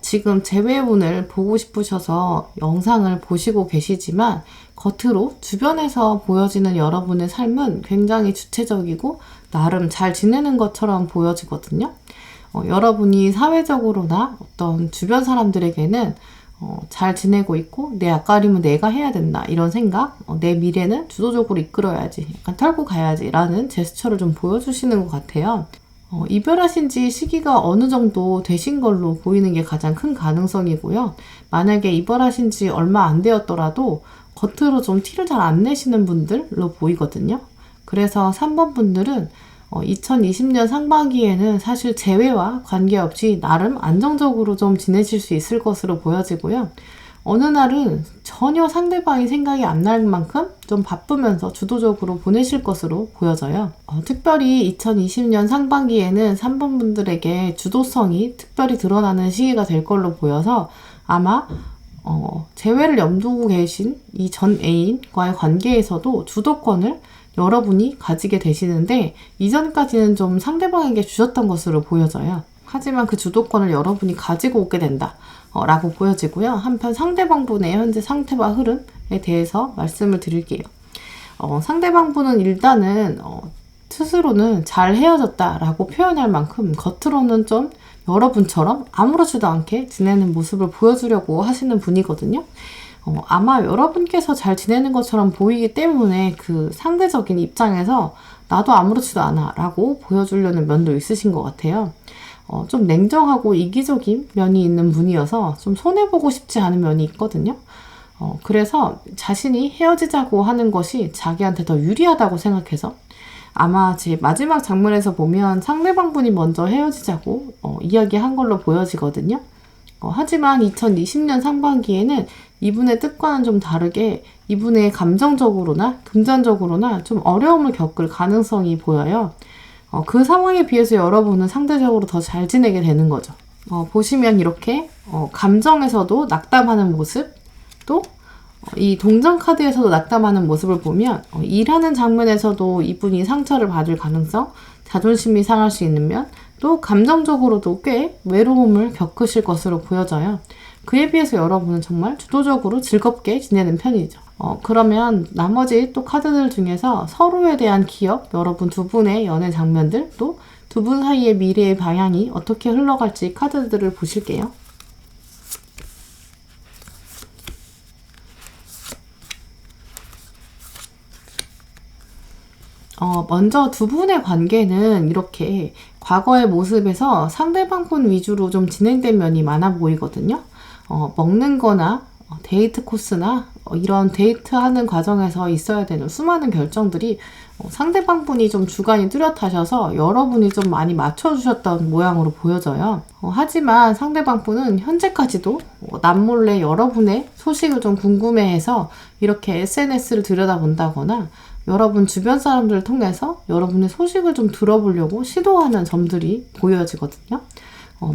지금 재회운을 보고 싶으셔서 영상을 보시고 계시지만 겉으로 주변에서 보여지는 여러분의 삶은 굉장히 주체적이고 나름 잘 지내는 것처럼 보여지거든요. 여러분이 사회적으로나 어떤 주변 사람들에게는 잘 지내고 있고 내 앞가림은 내가 해야 된다 이런 생각, 내 미래는 주도적으로 이끌어야지, 약간 털고 가야지 라는 제스처를 좀 보여주시는 것 같아요. 이별하신 지 시기가 어느 정도 되신 걸로 보이는 게 가장 큰 가능성이고요. 만약에 이별하신 지 얼마 안 되었더라도 겉으로 좀 티를 잘 안 내시는 분들로 보이거든요. 그래서 3번 분들은 2020년 상반기에는 사실 재회와 관계없이 나름 안정적으로 좀 지내실 수 있을 것으로 보여지고요. 어느 날은 전혀 상대방이 생각이 안 날 만큼 좀 바쁘면서 주도적으로 보내실 것으로 보여져요. 특별히 2020년 상반기에는 3번 분들에게 주도성이 특별히 드러나는 시기가 될 걸로 보여서 아마 재회를 염두고 계신 이 전 애인과의 관계에서도 주도권을 여러분이 가지게 되시는데 이전까지는 좀 상대방에게 주셨던 것으로 보여져요. 하지만 그 주도권을 여러분이 가지고 오게 된다 라고 보여지고요. 한편 상대방 분의 현재 상태와 흐름에 대해서 말씀을 드릴게요. 상대방 분은 일단은 스스로는 잘 헤어졌다 라고 표현할 만큼 겉으로는 좀 여러분처럼 아무렇지도 않게 지내는 모습을 보여주려고 하시는 분이거든요. 아마 여러분께서 잘 지내는 것처럼 보이기 때문에 그 상대적인 입장에서 나도 아무렇지도 않아 라고 보여주려는 면도 있으신 것 같아요. 좀 냉정하고 이기적인 면이 있는 분이어서 좀 손해보고 싶지 않은 면이 있거든요. 그래서 자신이 헤어지자고 하는 것이 자기한테 더 유리하다고 생각해서 아마 제 마지막 장면에서 보면 상대방 분이 먼저 헤어지자고 이야기한 걸로 보여지거든요. 하지만 2020년 상반기에는 이분의 뜻과는 좀 다르게 이분의 감정적으로나 금전적으로나 좀 어려움을 겪을 가능성이 보여요. 그 상황에 비해서 여러분은 상대적으로 더 잘 지내게 되는 거죠. 보시면 이렇게 감정에서도 낙담하는 모습, 또 이 동전 카드에서도 낙담하는 모습을 보면 일하는 장면에서도 이분이 상처를 받을 가능성, 자존심이 상할 수 있는 면, 또 감정적으로도 꽤 외로움을 겪으실 것으로 보여져요. 그에 비해서 여러분은 정말 주도적으로 즐겁게 지내는 편이죠. 그러면 나머지 또 카드들 중에서 서로에 대한 기억, 여러분 두 분의 연애 장면들, 또 두 분 사이의 미래의 방향이 어떻게 흘러갈지 카드들을 보실게요. 먼저 두 분의 관계는 이렇게 과거의 모습에서 상대방 분 위주로 좀 진행된 면이 많아 보이거든요. 먹는 거나 데이트 코스나 이런 데이트하는 과정에서 있어야 되는 수많은 결정들이 상대방 분이 좀 주관이 뚜렷하셔서 여러분이 좀 많이 맞춰주셨던 모양으로 보여져요. 하지만 상대방 분은 현재까지도 남몰래 여러분의 소식을 좀 궁금해해서 이렇게 SNS를 들여다본다거나 여러분 주변 사람들을 통해서 여러분의 소식을 좀 들어보려고 시도하는 점들이 보여지거든요.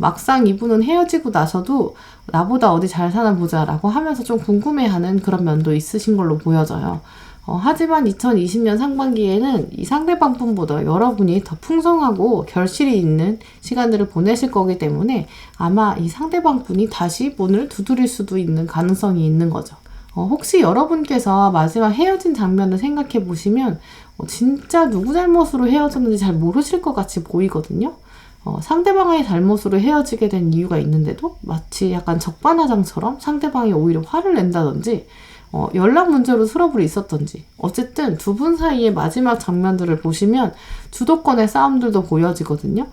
막상 이분은 헤어지고 나서도 나보다 어디 잘 사나 보자 라고 하면서 좀 궁금해하는 그런 면도 있으신 걸로 보여져요. 하지만 2020년 상반기에는 이 상대방 분보다 여러분이 더 풍성하고 결실이 있는 시간들을 보내실 거기 때문에 아마 이 상대방 분이 다시 문을 두드릴 수도 있는 가능성이 있는 거죠. 혹시 여러분께서 마지막 헤어진 장면을 생각해 보시면 진짜 누구 잘못으로 헤어졌는지 잘 모르실 것 같이 보이거든요. 상대방의 잘못으로 헤어지게 된 이유가 있는데도 마치 약간 적반하장처럼 상대방이 오히려 화를 낸다든지 연락 문제로 트러블이 있었던지 어쨌든 두 분 사이의 마지막 장면들을 보시면 주도권의 싸움들도 보여지거든요.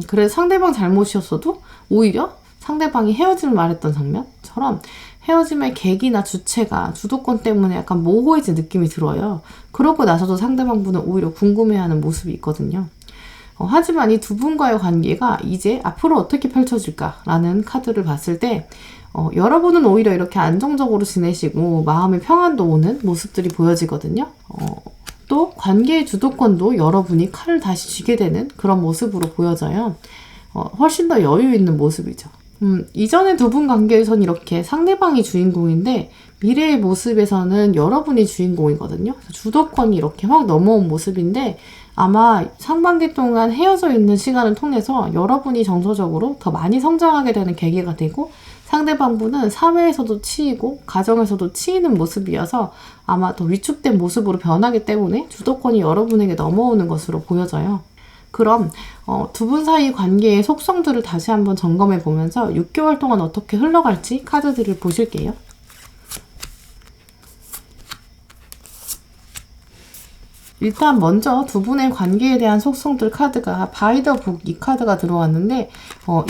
그래서 상대방 잘못이었어도 오히려 상대방이 헤어짐을 말했던 장면처럼 헤어짐의 계기나 주체가 주도권 때문에 약간 모호해진 느낌이 들어요. 그러고 나서도 상대방분은 오히려 궁금해하는 모습이 있거든요. 하지만 이 두 분과의 관계가 이제 앞으로 어떻게 펼쳐질까라는 카드를 봤을 때 여러분은 오히려 이렇게 안정적으로 지내시고 마음의 평안도 오는 모습들이 보여지거든요. 또 관계의 주도권도 여러분이 칼을 다시 쥐게 되는 그런 모습으로 보여져요. 훨씬 더 여유 있는 모습이죠. 이전의 두 분 관계에서는 이렇게 상대방이 주인공인데 미래의 모습에서는 여러분이 주인공이거든요. 주도권이 이렇게 확 넘어온 모습인데 아마 상반기 동안 헤어져 있는 시간을 통해서 여러분이 정서적으로 더 많이 성장하게 되는 계기가 되고 상대방분은 사회에서도 치이고 가정에서도 치이는 모습이어서 아마 더 위축된 모습으로 변하기 때문에 주도권이 여러분에게 넘어오는 것으로 보여져요. 그럼 두 분 사이 관계의 속성들을 다시 한번 점검해 보면서 6개월 동안 어떻게 흘러갈지 카드들을 보실게요. 일단 먼저 두 분의 관계에 대한 속성들 카드가 바이 더 북 이 카드가 들어왔는데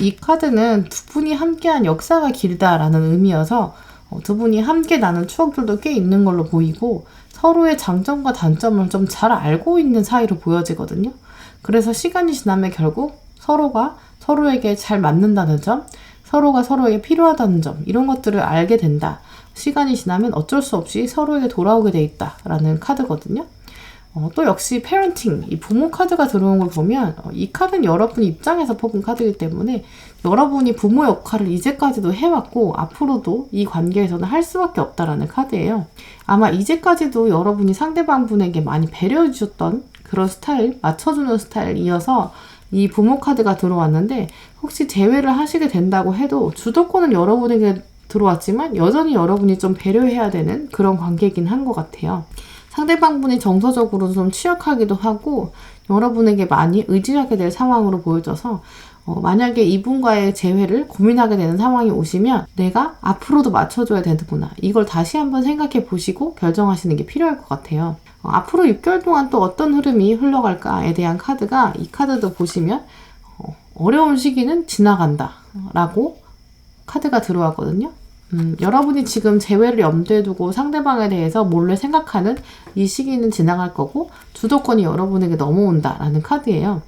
이 카드는 두 분이 함께한 역사가 길다라는 의미여서 두 분이 함께 나눈 추억들도 꽤 있는 걸로 보이고 서로의 장점과 단점을 좀 잘 알고 있는 사이로 보여지거든요. 그래서 시간이 지나면 결국 서로가 서로에게 잘 맞는다는 점, 서로가 서로에게 필요하다는 점 이런 것들을 알게 된다. 시간이 지나면 어쩔 수 없이 서로에게 돌아오게 돼 있다라는 카드거든요. 또 역시 페런팅, 이 부모 카드가 들어온 걸 보면 이 카드는 여러분 입장에서 뽑은 카드이기 때문에 여러분이 부모 역할을 이제까지도 해왔고 앞으로도 이 관계에서는 할 수밖에 없다라는 카드예요. 아마 이제까지도 여러분이 상대방 분에게 많이 배려해 주셨던 그런 스타일, 맞춰주는 스타일이어서 이 부모 카드가 들어왔는데 혹시 재회를 하시게 된다고 해도 주도권은 여러분에게 들어왔지만 여전히 여러분이 좀 배려해야 되는 그런 관계이긴 한 것 같아요. 상대방분이 정서적으로 좀 취약하기도 하고 여러분에게 많이 의지하게 될 상황으로 보여져서 만약에 이분과의 재회를 고민하게 되는 상황이 오시면 내가 앞으로도 맞춰줘야 되는구나. 이걸 다시 한번 생각해 보시고 결정하시는 게 필요할 것 같아요. 앞으로 6개월 동안 또 어떤 흐름이 흘러갈까에 대한 카드가 이 카드도 보시면 어려운 시기는 지나간다 라고 카드가 들어왔거든요. 여러분이 지금 재회를 염두에 두고 상대방에 대해서 몰래 생각하는 이 시기는 지나갈 거고 주도권이 여러분에게 넘어온다라는 카드예요.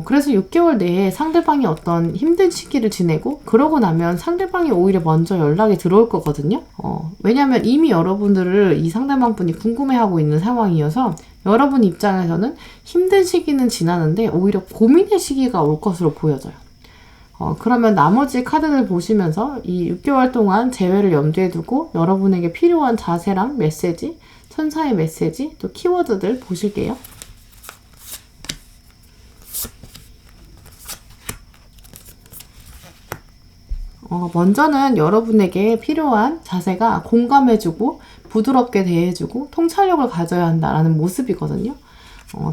그래서 6개월 내에 상대방이 어떤 힘든 시기를 지내고 그러고 나면 상대방이 오히려 먼저 연락이 들어올 거거든요. 왜냐하면 이미 여러분들을 이 상대방 분이 궁금해하고 있는 상황이어서 여러분 입장에서는 힘든 시기는 지나는데 오히려 고민의 시기가 올 것으로 보여져요. 그러면 나머지 카드를 보시면서 이 6개월 동안 재회를 염두에 두고 여러분에게 필요한 자세랑 메시지, 천사의 메시지, 또 키워드들 보실게요. 먼저는 여러분에게 필요한 자세가 공감해주고 부드럽게 대해주고 통찰력을 가져야 한다라는 모습이거든요.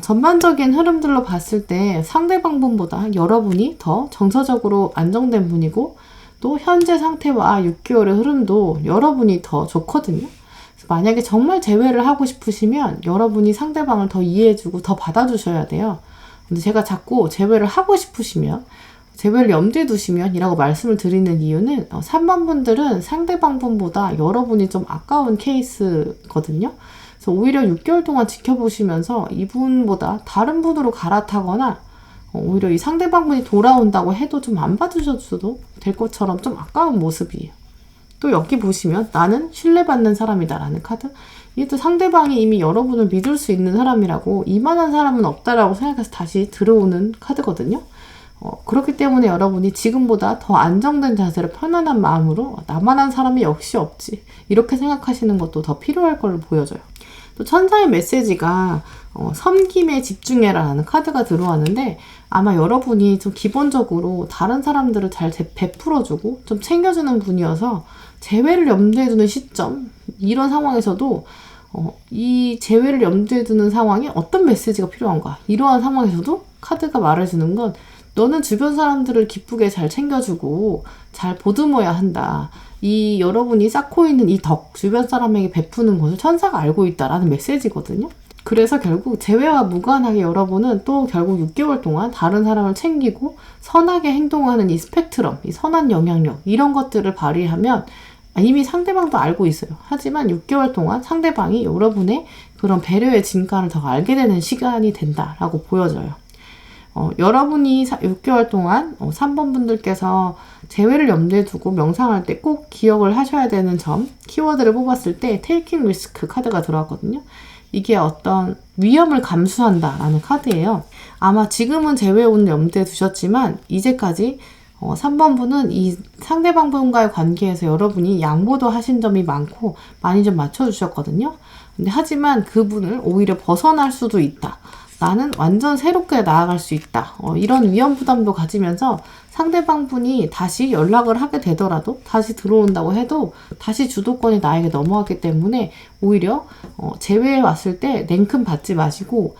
전반적인 흐름들로 봤을 때 상대방 분보다 여러분이 더 정서적으로 안정된 분이고 또 현재 상태와 6개월의 흐름도 여러분이 더 좋거든요. 그래서 만약에 정말 재회를 하고 싶으시면 여러분이 상대방을 더 이해해주고 더 받아주셔야 돼요. 근데 제가 자꾸 재회를 하고 싶으시면 재회를 염두에 두시면 이라고 말씀을 드리는 이유는 3번 분들은 상대방 분보다 여러분이 좀 아까운 케이스거든요. 그래서 오히려 6개월 동안 지켜보시면서 이분보다 다른 분으로 갈아타거나 오히려 이 상대방 분이 돌아온다고 해도 좀 안 받으셔도 될 것처럼 좀 아까운 모습이에요. 또 여기 보시면 나는 신뢰받는 사람이다 라는 카드. 이게 또 상대방이 이미 여러분을 믿을 수 있는 사람이라고 이만한 사람은 없다라고 생각해서 다시 들어오는 카드거든요. 그렇기 때문에 여러분이 지금보다 더 안정된 자세로 편안한 마음으로 나만한 사람이 역시 없지 이렇게 생각하시는 것도 더 필요할 걸로 보여져요. 또 천사의 메시지가 섬김에 집중해라라는 카드가 들어왔는데 아마 여러분이 좀 기본적으로 다른 사람들을 잘 베풀어주고 좀 챙겨주는 분이어서 재회를 염두에 두는 시점 이런 상황에서도 이 재회를 염두에 두는 상황에 어떤 메시지가 필요한가 이러한 상황에서도 카드가 말해주는 건 너는 주변 사람들을 기쁘게 잘 챙겨주고 잘 보듬어야 한다. 이 여러분이 쌓고 있는 이 덕, 주변 사람에게 베푸는 것을 천사가 알고 있다라는 메시지거든요. 그래서 결국 재회와 무관하게 여러분은 또 결국 6개월 동안 다른 사람을 챙기고 선하게 행동하는 이 스펙트럼, 이 선한 영향력 이런 것들을 발휘하면 이미 상대방도 알고 있어요. 하지만 6개월 동안 상대방이 여러분의 그런 배려의 진가를 더 알게 되는 시간이 된다라고 보여져요. 여러분이 6개월 동안 3번 분들께서 재회를 염두에 두고 명상할 때 꼭 기억을 하셔야 되는 점, 키워드를 뽑았을 때 테이킹 리스크 카드가 들어왔거든요. 이게 어떤 위험을 감수한다라는 카드예요. 아마 지금은 재회운을 염두에 두셨지만 이제까지 3번 분은 이 상대방 분과의 관계에서 여러분이 양보도 하신 점이 많고 많이 좀 맞춰주셨거든요. 근데 하지만 그분을 오히려 벗어날 수도 있다. 나는 완전 새롭게 나아갈 수 있다. 이런 위험 부담도 가지면서 상대방 분이 다시 연락을 하게 되더라도 다시 들어온다고 해도 다시 주도권이 나에게 넘어가기 때문에 오히려 재회에 왔을 때 냉큼 받지 마시고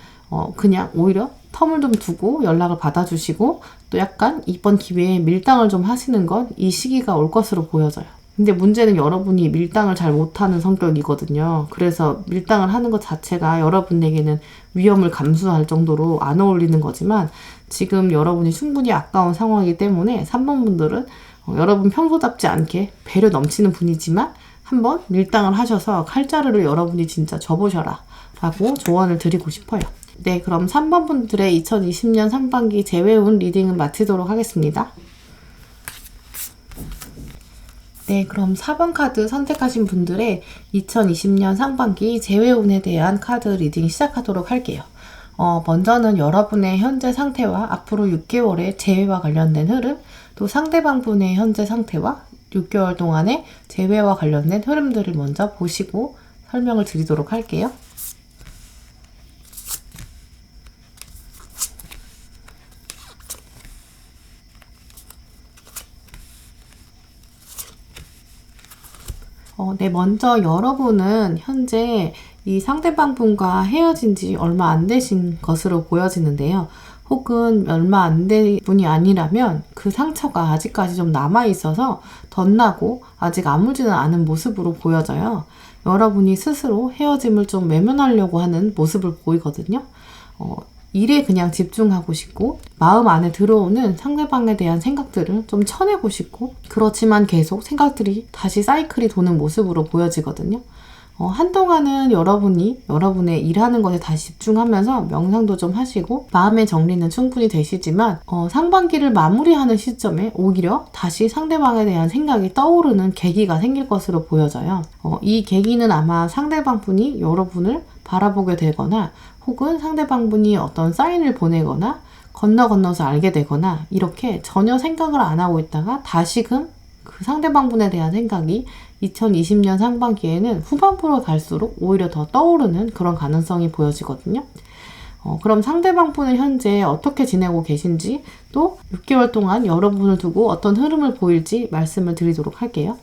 그냥 오히려 텀을 좀 두고 연락을 받아주시고 또 약간 이번 기회에 밀당을 좀 하시는 건 이 시기가 올 것으로 보여져요. 근데 문제는 여러분이 밀당을 잘 못하는 성격이거든요. 그래서 밀당을 하는 것 자체가 여러분에게는 위험을 감수할 정도로 안 어울리는 거지만 지금 여러분이 충분히 아까운 상황이기 때문에 3번 분들은 여러분 평소답지 않게 배려 넘치는 분이지만 한번 밀당을 하셔서 칼자루를 여러분이 진짜 접으셔라 라고 조언을 드리고 싶어요. 네, 그럼 3번 분들의 2020년 상반기 재회운 리딩은 마치도록 하겠습니다. 네, 그럼 4번 카드 선택하신 분들의 2020년 상반기 재회운에 대한 카드 리딩 시작하도록 할게요. 먼저는 여러분의 현재 상태와 앞으로 6개월의 재회와 관련된 흐름, 또 상대방 분의 현재 상태와 6개월 동안의 재회와 관련된 흐름들을 먼저 보시고 설명을 드리도록 할게요. 네, 먼저 여러분은 현재 이 상대방 분과 헤어진 지 얼마 안 되신 것으로 보여지는데요. 혹은 얼마 안 된 분이 아니라면 그 상처가 아직까지 좀 남아있어서 덧나고 아직 아물지는 않은 모습으로 보여져요. 여러분이 스스로 헤어짐을 좀 외면하려고 하는 모습을 보이거든요. 일에 그냥 집중하고 싶고 마음 안에 들어오는 상대방에 대한 생각들을 좀 쳐내고 싶고 그렇지만 계속 생각들이 다시 사이클이 도는 모습으로 보여지거든요. 한동안은 여러분이 여러분의 일하는 것에 다시 집중하면서 명상도 좀 하시고 마음의 정리는 충분히 되시지만 상반기를 마무리하는 시점에 오히려 다시 상대방에 대한 생각이 떠오르는 계기가 생길 것으로 보여져요. 이 계기는 아마 상대방 분이 여러분을 바라보게 되거나 혹은 상대방 분이 어떤 사인을 보내거나 건너서 알게 되거나 이렇게 전혀 생각을 안 하고 있다가 다시금 그 상대방 분에 대한 생각이 2020년 상반기에는 후반부로 갈수록 오히려 더 떠오르는 그런 가능성이 보여지거든요. 그럼 상대방 분은 현재 어떻게 지내고 계신지 또 6개월 동안 여러분을 두고 어떤 흐름을 보일지 말씀을 드리도록 할게요.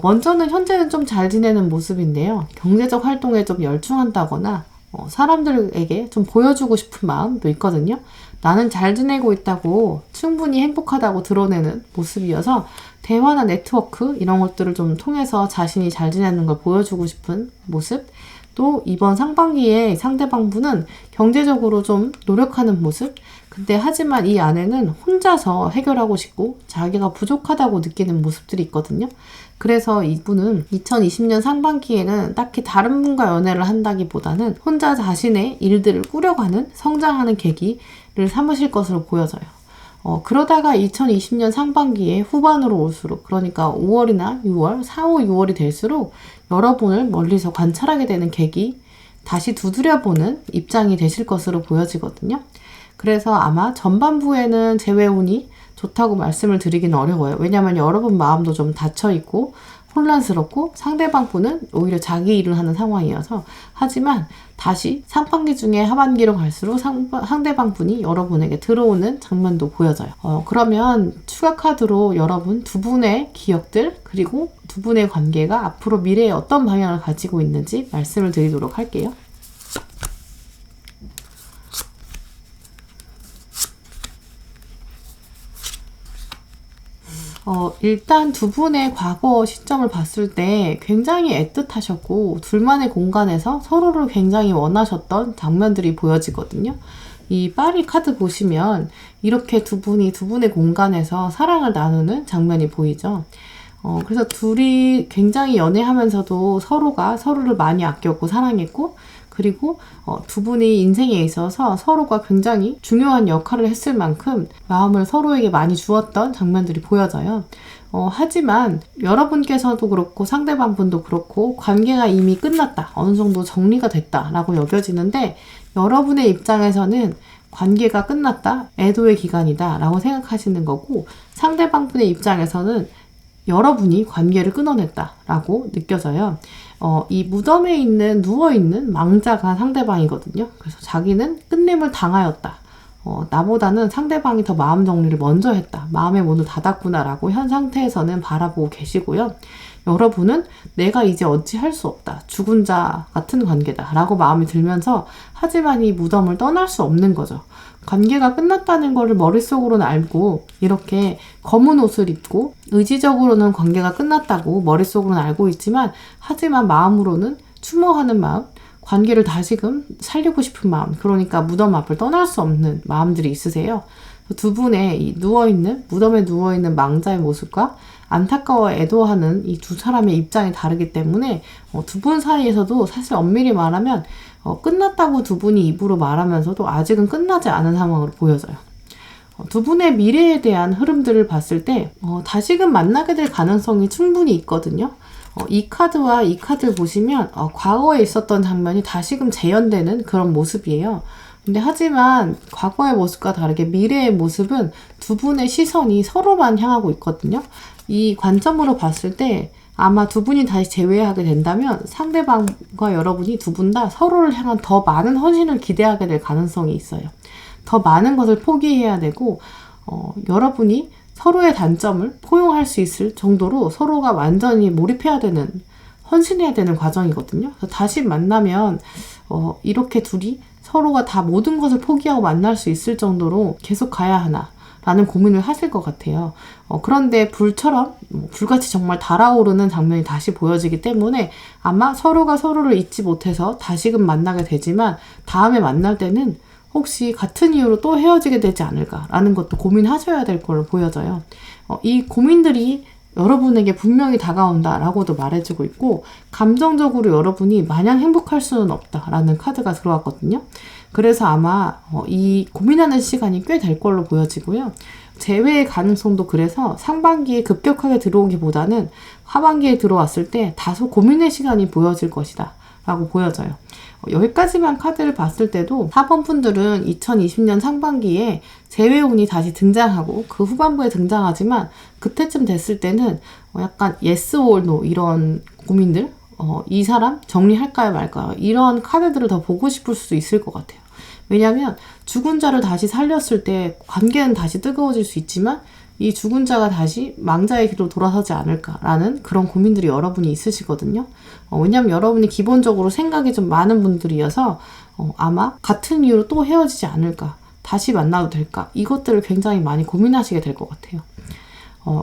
먼저는 현재는 좀 잘 지내는 모습인데요. 경제적 활동에 좀 열중한다거나 사람들에게 좀 보여주고 싶은 마음도 있거든요. 나는 잘 지내고 있다고 충분히 행복하다고 드러내는 모습이어서 대화나 네트워크 이런 것들을 좀 통해서 자신이 잘 지내는 걸 보여주고 싶은 모습, 또 이번 상반기에 상대방 분은 경제적으로 좀 노력하는 모습, 근데 하지만 이 안에는 혼자서 해결하고 싶고 자기가 부족하다고 느끼는 모습들이 있거든요. 그래서 이분은 2020년 상반기에는 딱히 다른 분과 연애를 한다기보다는 혼자 자신의 일들을 꾸려가는, 성장하는 계기를 삼으실 것으로 보여져요. 그러다가 2020년 상반기에 후반으로 올수록, 그러니까 5월이나 6월, 4, 5, 6월이 될수록 여러분을 멀리서 관찰하게 되는 계기, 다시 두드려보는 입장이 되실 것으로 보여지거든요. 그래서 아마 전반부에는 재회운이 좋다고 말씀을 드리기는 어려워요. 왜냐하면 여러분 마음도 좀 닫혀있고 혼란스럽고 상대방 분은 오히려 자기 일을 하는 상황이어서. 하지만 다시 상반기 중에 하반기로 갈수록 상대방 분이 여러분에게 들어오는 장면도 보여져요. 그러면 추가 카드로 여러분 두 분의 기억들 그리고 두 분의 관계가 앞으로 미래에 어떤 방향을 가지고 있는지 말씀을 드리도록 할게요. 일단 두 분의 과거 시점을 봤을 때 굉장히 애틋하셨고 둘만의 공간에서 서로를 굉장히 원하셨던 장면들이 보여지거든요. 이 파리 카드 보시면 이렇게 두 분이 두 분의 공간에서 사랑을 나누는 장면이 보이죠. 그래서 둘이 굉장히 연애하면서도 서로가 서로를 많이 아꼈고 사랑했고, 그리고 두 분이 인생에 있어서 서로가 굉장히 중요한 역할을 했을 만큼 마음을 서로에게 많이 주었던 장면들이 보여져요. 하지만 여러분께서도 그렇고 상대방 분도 그렇고 관계가 이미 끝났다, 어느 정도 정리가 됐다라고 여겨지는데, 여러분의 입장에서는 관계가 끝났다, 애도의 기간이다 라고 생각하시는 거고, 상대방 분의 입장에서는 여러분이 관계를 끊어냈다 라고 느껴져요. 이 무덤에 누워있는 망자가 상대방이거든요. 그래서 자기는 끝냄을 당하였다. 나보다는 상대방이 더 마음 정리를 먼저 했다, 마음의 문을 닫았구나 라고 현 상태에서는 바라보고 계시고요. 여러분은 내가 이제 어찌할 수 없다, 죽은 자 같은 관계다 라고 마음이 들면서, 하지만 이 무덤을 떠날 수 없는 거죠. 관계가 끝났다는 거를 머릿속으로는 알고 이렇게 검은 옷을 입고 의지적으로는 관계가 끝났다고 머릿속으로는 알고 있지만, 하지만 마음으로는 추모하는 마음, 관계를 다시금 살리고 싶은 마음, 그러니까 무덤 앞을 떠날 수 없는 마음들이 있으세요. 두 분의 이 무덤에 누워있는 망자의 모습과 안타까워 애도하는 이 두 사람의 입장이 다르기 때문에 두 분 사이에서도 사실 엄밀히 말하면 끝났다고 두 분이 입으로 말하면서도 아직은 끝나지 않은 상황으로 보여져요. 두 분의 미래에 대한 흐름들을 봤을 때 다시금 만나게 될 가능성이 충분히 있거든요. 이 카드와 이 카드를 보시면 과거에 있었던 장면이 다시금 재현되는 그런 모습이에요. 근데 하지만 과거의 모습과 다르게 미래의 모습은 두 분의 시선이 서로만 향하고 있거든요. 이 관점으로 봤을 때 아마 두 분이 다시 재회하게 된다면 상대방과 여러분이 두 분 다 서로를 향한 더 많은 헌신을 기대하게 될 가능성이 있어요. 더 많은 것을 포기해야 되고, 여러분이 서로의 단점을 포용할 수 있을 정도로 서로가 완전히 몰입해야 되는, 헌신해야 되는 과정이거든요. 그래서 다시 만나면 이렇게 둘이 서로가 다 모든 것을 포기하고 만날 수 있을 정도로 계속 가야 하나 라는 고민을 하실 것 같아요. 그런데 불처럼 불같이 정말 달아오르는 장면이 다시 보여지기 때문에 아마 서로가 서로를 잊지 못해서 다시금 만나게 되지만, 다음에 만날 때는 혹시 같은 이유로 또 헤어지게 되지 않을까라는 것도 고민하셔야 될 걸로 보여져요. 이 고민들이 여러분에게 분명히 다가온다라고도 말해주고 있고, 감정적으로 여러분이 마냥 행복할 수는 없다라는 카드가 들어왔거든요. 그래서 아마 이 고민하는 시간이 꽤 될 걸로 보여지고요. 재회의 가능성도 그래서 상반기에 급격하게 들어오기보다는 하반기에 들어왔을 때 다소 고민의 시간이 보여질 것이다 라고 보여져요. 여기까지만 카드를 봤을 때도 4번 분들은 2020년 상반기에 재회운이 다시 등장하고 그 후반부에 등장하지만, 그때쯤 됐을 때는 약간 yes or no 이런 고민들, 이 사람 정리할까요 말까요, 이런 카드들을 더 보고 싶을 수도 있을 것 같아요. 왜냐하면 죽은 자를 다시 살렸을 때 관계는 다시 뜨거워질 수 있지만, 이 죽은 자가 다시 망자의 길로 돌아서지 않을까라는 그런 고민들이 여러분이 있으시거든요. 왜냐하면 여러분이 기본적으로 생각이 좀 많은 분들이어서 아마 같은 이유로 또 헤어지지 않을까, 다시 만나도 될까, 이것들을 굉장히 많이 고민하시게 될 것 같아요.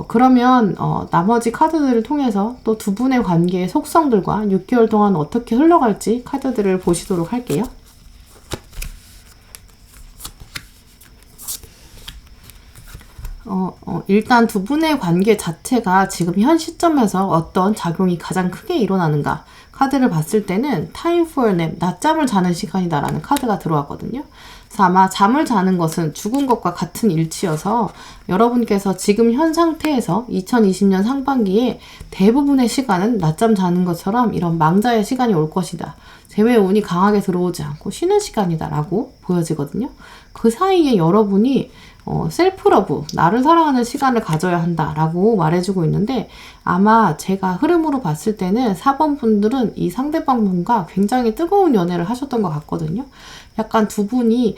그러면 나머지 카드들을 통해서 또 두 분의 관계의 속성들과 6개월 동안 어떻게 흘러갈지 카드들을 보시도록 할게요. 일단 두 분의 관계 자체가 지금 현 시점에서 어떤 작용이 가장 크게 일어나는가, 카드를 봤을 때는 Time for nap, 낮잠을 자는 시간이다 라는 카드가 들어왔거든요. 그래서 아마 잠을 자는 것은 죽은 것과 같은 일치여서 여러분께서 지금 현 상태에서 2020년 상반기에 대부분의 시간은 낮잠 자는 것처럼 이런 망자의 시간이 올 것이다, 재회운이 강하게 들어오지 않고 쉬는 시간이다 라고 보여지거든요. 그 사이에 여러분이 셀프러브, 나를 사랑하는 시간을 가져야 한다라고 말해주고 있는데, 아마 제가 흐름으로 봤을 때는 4번 분들은 이 상대방 분과 굉장히 뜨거운 연애를 하셨던 것 같거든요. 약간 두 분이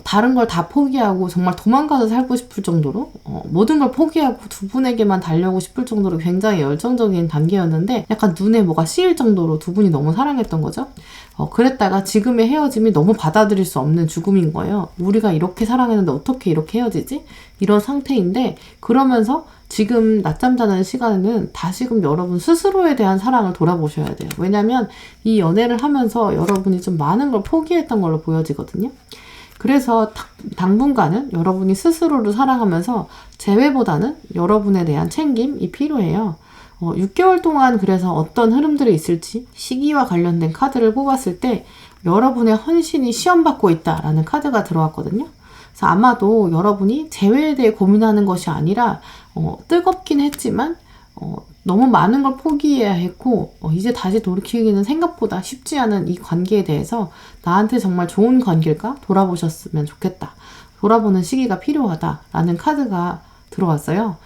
다른 걸 다 포기하고 정말 도망가서 살고 싶을 정도로 모든 걸 포기하고 두 분에게만 달려고 싶을 정도로 굉장히 열정적인 단계였는데, 약간 눈에 뭐가 씌일 정도로 두 분이 너무 사랑했던 거죠. 그랬다가 지금의 헤어짐이 너무 받아들일 수 없는 죽음인 거예요. 우리가 이렇게 사랑했는데 어떻게 이렇게 헤어지지? 이런 상태인데, 그러면서 지금 낮잠 자는 시간에는 다시금 여러분 스스로에 대한 사랑을 돌아보셔야 돼요. 왜냐면 이 연애를 하면서 여러분이 좀 많은 걸 포기했던 걸로 보여지거든요. 그래서 당분간은 여러분이 스스로를 사랑하면서 재회보다는 여러분에 대한 챙김이 필요해요. 6개월 동안 그래서 어떤 흐름들이 있을지 시기와 관련된 카드를 뽑았을 때 여러분의 헌신이 시험받고 있다라는 카드가 들어왔거든요. 그래서 아마도 여러분이 재회에 대해 고민하는 것이 아니라 뜨겁긴 했지만 너무 많은 걸 포기해야 했고 이제 다시 돌이키기는 생각보다 쉽지 않은 이 관계에 대해서 나한테 정말 좋은 관계일까? 돌아보셨으면 좋겠다. 돌아보는 시기가 필요하다라는 카드가 들어왔어요.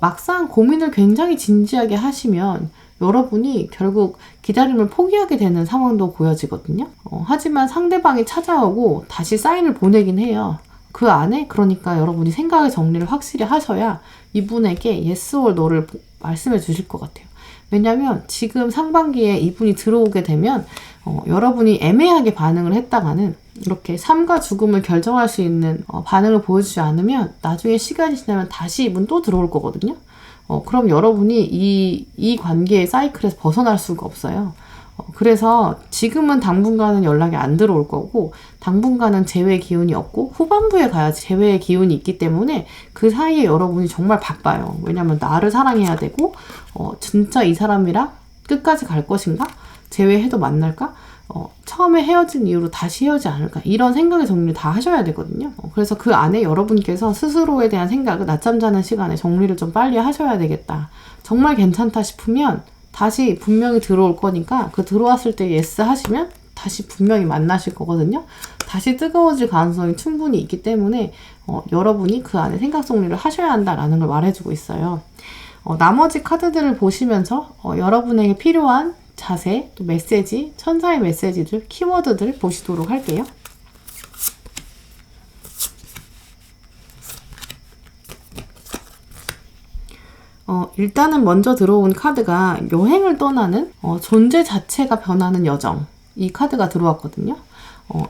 막상 고민을 굉장히 진지하게 하시면 여러분이 결국 기다림을 포기하게 되는 상황도 보여지거든요. 하지만 상대방이 찾아오고 다시 사인을 보내긴 해요. 그 안에 그러니까 여러분이 생각의 정리를 확실히 하셔야 이분에게 yes or no를 말씀해 주실 것 같아요. 왜냐면 지금 상반기에 이분이 들어오게 되면 여러분이 애매하게 반응을 했다가는 이렇게 삶과 죽음을 결정할 수 있는 반응을 보여주지 않으면 나중에 시간이 지나면 다시 이분 또 들어올 거거든요. 그럼 여러분이 이 관계의 사이클에서 벗어날 수가 없어요. 그래서 지금은 당분간은 연락이 안 들어올 거고 당분간은 재회의 기운이 없고 후반부에 가야 재회의 기운이 있기 때문에 그 사이에 여러분이 정말 바빠요. 왜냐면 나를 사랑해야 되고 진짜 이 사람이랑 끝까지 갈 것인가? 재회해도 만날까? 처음에 헤어진 이후로 다시 헤어지지 않을까? 이런 생각의 정리를 다 하셔야 되거든요. 그래서 그 안에 여러분께서 스스로에 대한 생각을 낮잠 자는 시간에 정리를 좀 빨리 하셔야 되겠다. 정말 괜찮다 싶으면 다시 분명히 들어올 거니까 그 들어왔을 때 예스 하시면 다시 분명히 만나실 거거든요. 다시 뜨거워질 가능성이 충분히 있기 때문에 여러분이 그 안에 생각 정리를 하셔야 한다라는 걸 말해주고 있어요. 나머지 카드들을 보시면서 여러분에게 필요한 자세, 또 메시지, 천사의 메시지들, 키워드들 보시도록 할게요. 일단은 먼저 들어온 카드가 여행을 떠나는 존재 자체가 변하는 여정, 이 카드가 들어왔거든요.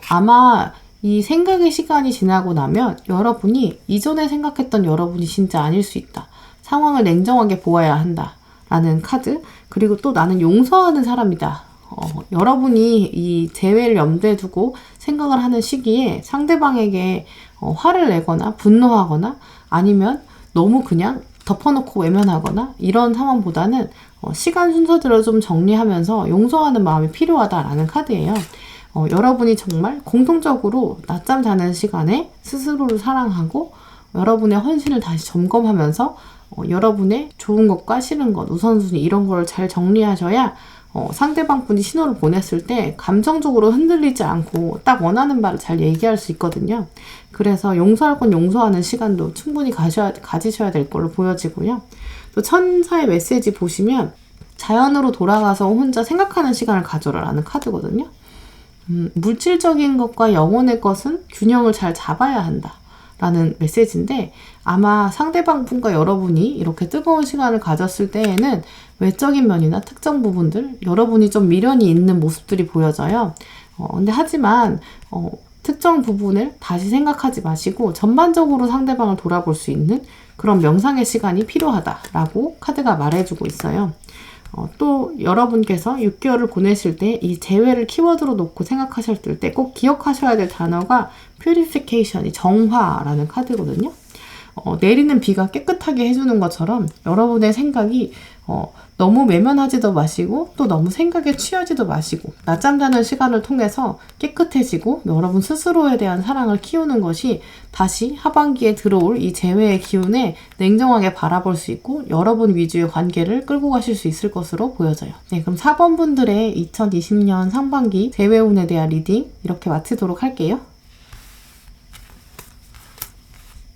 아마 이 생각의 시간이 지나고 나면 여러분이 이전에 생각했던 여러분이 진짜 아닐 수 있다. 상황을 냉정하게 보아야 한다. 라는 카드. 그리고 또 나는 용서하는 사람이다. 여러분이 이 재회를 염두에 두고 생각을 하는 시기에 상대방에게 화를 내거나 분노하거나 아니면 너무 그냥 덮어놓고 외면하거나 이런 상황보다는 시간 순서대로 좀 정리하면서 용서하는 마음이 필요하다라는 카드예요. 여러분이 정말 공통적으로 낮잠 자는 시간에 스스로를 사랑하고 여러분의 헌신을 다시 점검하면서 여러분의 좋은 것과 싫은 것, 우선순위 이런 걸 잘 정리하셔야 상대방 분이 신호를 보냈을 때 감정적으로 흔들리지 않고 딱 원하는 바를 잘 얘기할 수 있거든요. 그래서 용서할 건 용서하는 시간도 충분히 가지셔야 될 걸로 보여지고요. 또 천사의 메시지 보시면 자연으로 돌아가서 혼자 생각하는 시간을 가져라라는 카드거든요. 물질적인 것과 영혼의 것은 균형을 잘 잡아야 한다. 라는 메시지인데 아마 상대방 분과 여러분이 이렇게 뜨거운 시간을 가졌을 때에는 외적인 면이나 특정 부분들 여러분이 좀 미련이 있는 모습들이 보여져요. 근데 하지만 특정 부분을 다시 생각하지 마시고 전반적으로 상대방을 돌아볼 수 있는 그런 명상의 시간이 필요하다라고 카드가 말해주고 있어요. 또 여러분께서 6개월을 보내실 때 이 재회를 키워드로 놓고 생각하실 때 꼭 기억하셔야 될 단어가 purification이 정화라는 카드거든요. 내리는 비가 깨끗하게 해주는 것처럼 여러분의 생각이 너무 외면하지도 마시고 또 너무 생각에 취하지도 마시고 낮잠 자는 시간을 통해서 깨끗해지고 여러분 스스로에 대한 사랑을 키우는 것이 다시 하반기에 들어올 이 재회의 기운에 냉정하게 바라볼 수 있고 여러분 위주의 관계를 끌고 가실 수 있을 것으로 보여져요. 네, 그럼 4번 분들의 2020년 상반기 재회운에 대한 리딩 이렇게 마치도록 할게요.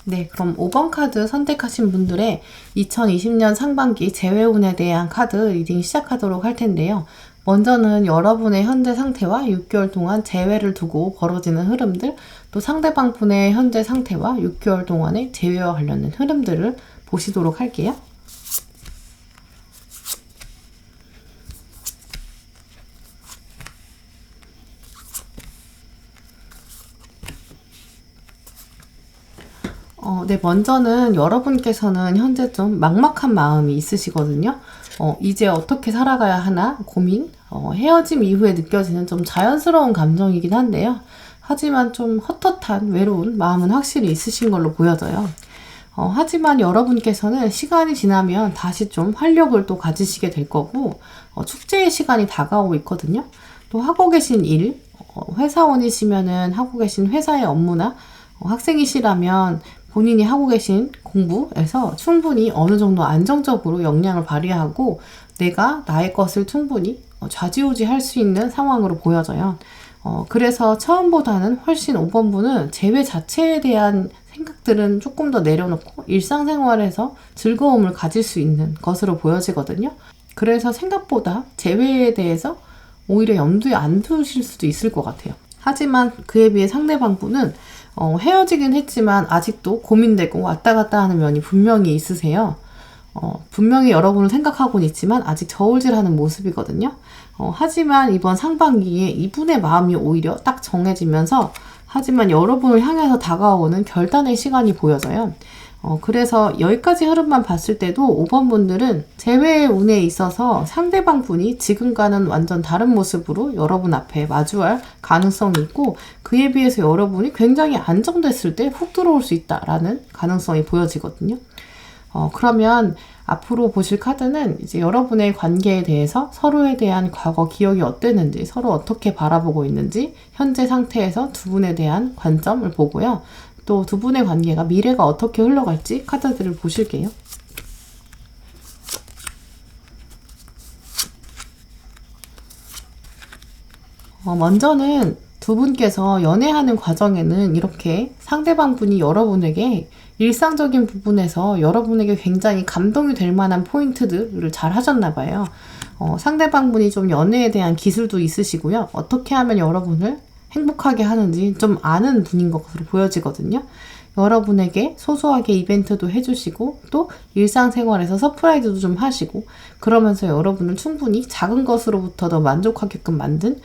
네, 그럼 5번 카드 선택하신 분들의 2020년 상반기 재회운에 대한 카드 리딩 시작하도록 할 텐데요. 먼저는 여러분의 현재 상태와 6개월 동안 재회를 두고 벌어지는 흐름들, 또 상대방 분의 현재 상태와 6개월 동안의 재회와 관련된 흐름들을 보시도록 할게요. 네, 먼저는 여러분께서는 현재 좀 막막한 마음이 있으시거든요. 이제 어떻게 살아가야 하나 고민, 헤어짐 이후에 느껴지는 좀 자연스러운 감정이긴 한데요. 하지만 좀 헛헛한 외로운 마음은 확실히 있으신 걸로 보여져요. 하지만 여러분께서는 시간이 지나면 다시 좀 활력을 또 가지시게 될 거고, 축제의 시간이 다가오고 있거든요. 또 하고 계신 일, 회사원이시면은 하고 계신 회사의 업무나 학생이시라면 본인이 하고 계신 공부에서 충분히 어느 정도 안정적으로 역량을 발휘하고 내가 나의 것을 충분히 좌지우지할 수 있는 상황으로 보여져요. 그래서 처음보다는 훨씬 5번분은 재회 자체에 대한 생각들은 조금 더 내려놓고 일상생활에서 즐거움을 가질 수 있는 것으로 보여지거든요. 그래서 생각보다 재회에 대해서 오히려 염두에 안 두실 수도 있을 것 같아요. 하지만 그에 비해 상대방분은 헤어지긴 했지만 아직도 고민되고 왔다 갔다 하는 면이 분명히 있으세요. 분명히 여러분을 생각하고는 있지만 아직 저울질하는 모습이거든요. 하지만 이번 상반기에 이분의 마음이 오히려 딱 정해지면서 하지만 여러분을 향해서 다가오는 결단의 시간이 보여져요. 그래서 여기까지 흐름만 봤을 때도 5번 분들은 재회의 운에 있어서 상대방 분이 지금과는 완전 다른 모습으로 여러분 앞에 마주할 가능성이 있고 그에 비해서 여러분이 굉장히 안정됐을 때 훅 들어올 수 있다라는 가능성이 보여지거든요. 그러면 앞으로 보실 카드는 이제 여러분의 관계에 대해서 서로에 대한 과거 기억이 어땠는지, 서로 어떻게 바라보고 있는지, 현재 상태에서 두 분에 대한 관점을 보고요. 또 두 분의 관계가 미래가 어떻게 흘러갈지 카드들을 보실게요. 먼저는 두 분께서 연애하는 과정에는 이렇게 상대방 분이 여러분에게 일상적인 부분에서 여러분에게 굉장히 감동이 될 만한 포인트들을 잘 하셨나 봐요. 상대방 분이 좀 연애에 대한 기술도 있으시고요. 어떻게 하면 여러분을 행복하게 하는지 좀 아는 분인 것으로 보여지거든요. 여러분에게 소소하게 이벤트도 해주시고 또 일상생활에서 서프라이즈도 좀 하시고 그러면서 여러분을 충분히 작은 것으로부터 더 만족하게끔 만든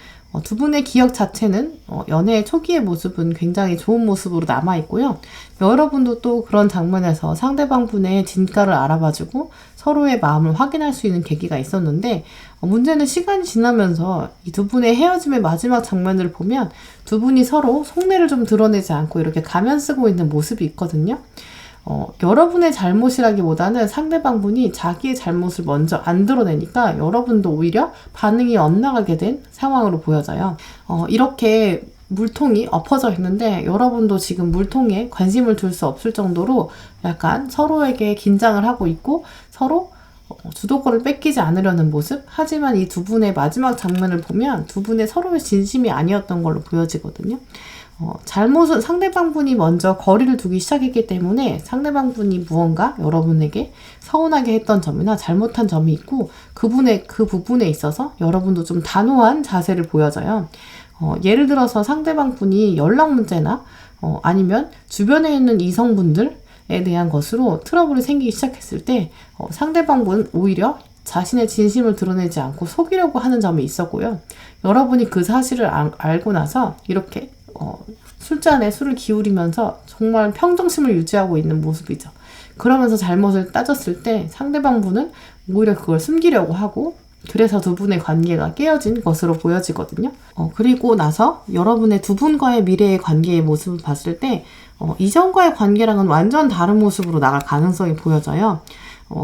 두 분의 기억 자체는 연애의 초기의 모습은 굉장히 좋은 모습으로 남아있고요. 여러분도 또 그런 장면에서 상대방 분의 진가를 알아봐주고 서로의 마음을 확인할 수 있는 계기가 있었는데 문제는 시간이 지나면서 이 두 분의 헤어짐의 마지막 장면을 보면 두 분이 서로 속내를 좀 드러내지 않고 이렇게 가면 쓰고 있는 모습이 있거든요. 여러분의 잘못이라기보다는 상대방 분이 자기의 잘못을 먼저 안 드러내니까 여러분도 오히려 반응이 엇나가게 된 상황으로 보여져요. 이렇게 물통이 엎어져 있는데 여러분도 지금 물통에 관심을 둘 수 없을 정도로 약간 서로에게 긴장을 하고 있고 서로 주도권을 뺏기지 않으려는 모습? 하지만 이 두 분의 마지막 장면을 보면 두 분의 서로의 진심이 아니었던 걸로 보여지거든요. 잘못은 상대방 분이 먼저 거리를 두기 시작했기 때문에 상대방 분이 무언가 여러분에게 서운하게 했던 점이나 잘못한 점이 있고 그 부분에 있어서 여러분도 좀 단호한 자세를 보여져요. 예를 들어서 상대방 분이 연락 문제나 아니면 주변에 있는 이성분들에 대한 것으로 트러블이 생기기 시작했을 때 상대방 분은 오히려 자신의 진심을 드러내지 않고 속이려고 하는 점이 있었고요. 여러분이 그 사실을 알고 나서 이렇게 술잔에 술을 기울이면서 정말 평정심을 유지하고 있는 모습이죠. 그러면서 잘못을 따졌을 때 상대방 분은 오히려 그걸 숨기려고 하고 그래서 두 분의 관계가 깨어진 것으로 보여지거든요. 그리고 나서 여러분의 두 분과의 미래의 관계의 모습을 봤을 때 이전과의 관계랑은 완전 다른 모습으로 나갈 가능성이 보여져요.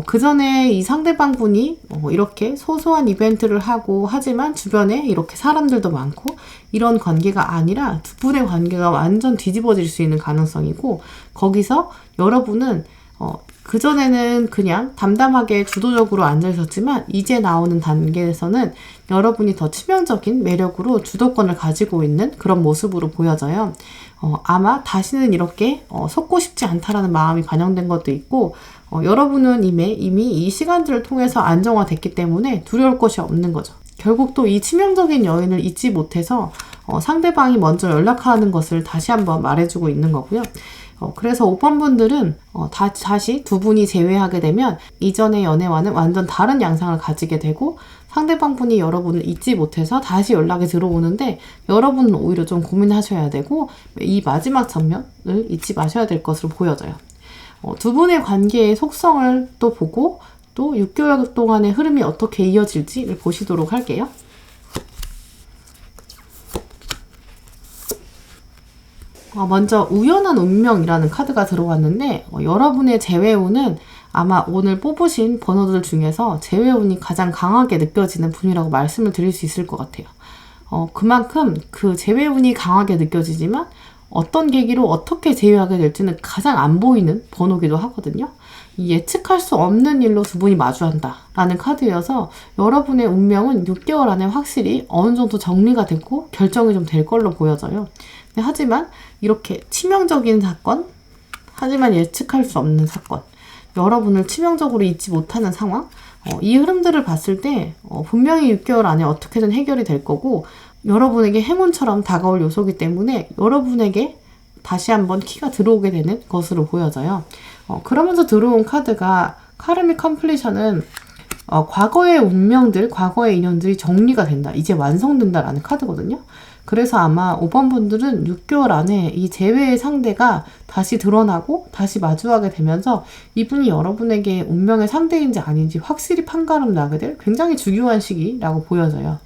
그 전에 이 상대방 분이 이렇게 소소한 이벤트를 하고 하지만 주변에 이렇게 사람들도 많고 이런 관계가 아니라 두 분의 관계가 완전 뒤집어질 수 있는 가능성이고 거기서 여러분은 그전에는 그냥 담담하게 주도적으로 앉아 있었지만 이제 나오는 단계에서는 여러분이 더 치명적인 매력으로 주도권을 가지고 있는 그런 모습으로 보여져요. 아마 다시는 이렇게 속고 싶지 않다라는 마음이 반영된 것도 있고 여러분은 이미 이 시간들을 통해서 안정화됐기 때문에 두려울 것이 없는 거죠. 결국 또 이 치명적인 여인을 잊지 못해서 상대방이 먼저 연락하는 것을 다시 한번 말해주고 있는 거고요. 그래서 5번 분들은 다시 두 분이 재회하게 되면 이전의 연애와는 완전 다른 양상을 가지게 되고 상대방 분이 여러분을 잊지 못해서 다시 연락이 들어오는데 여러분은 오히려 좀 고민하셔야 되고 이 마지막 장면을 잊지 마셔야 될 것으로 보여져요. 두 분의 관계의 속성을 또 보고 또 6개월 동안의 흐름이 어떻게 이어질지를 보시도록 할게요. 먼저 우연한 운명이라는 카드가 들어왔는데 여러분의 재회운은 아마 오늘 뽑으신 번호들 중에서 재회운이 가장 강하게 느껴지는 분이라고 말씀을 드릴 수 있을 것 같아요. 그만큼 그 재회운이 강하게 느껴지지만 어떤 계기로 어떻게 재회하게 될지는 가장 안 보이는 번호기도 하거든요. 예측할 수 없는 일로 두 분이 마주한다 라는 카드여서 여러분의 운명은 6개월 안에 확실히 어느 정도 정리가 되고 결정이 좀 될 걸로 보여져요. 하지만 이렇게 치명적인 사건, 하지만 예측할 수 없는 사건, 여러분을 치명적으로 잊지 못하는 상황, 이 흐름들을 봤을 때 분명히 6개월 안에 어떻게든 해결이 될 거고 여러분에게 행운처럼 다가올 요소이기 때문에 여러분에게 다시 한번 키가 들어오게 되는 것으로 보여져요. 그러면서 들어온 카드가 카르믹 컴플리션은 과거의 운명들, 과거의 인연들이 정리가 된다. 이제 완성된다라는 카드거든요. 그래서 아마 5번 분들은 6개월 안에 이 재회의 상대가 다시 드러나고 다시 마주하게 되면서 이분이 여러분에게 운명의 상대인지 아닌지 확실히 판가름 나게 될 굉장히 중요한 시기라고 보여져요.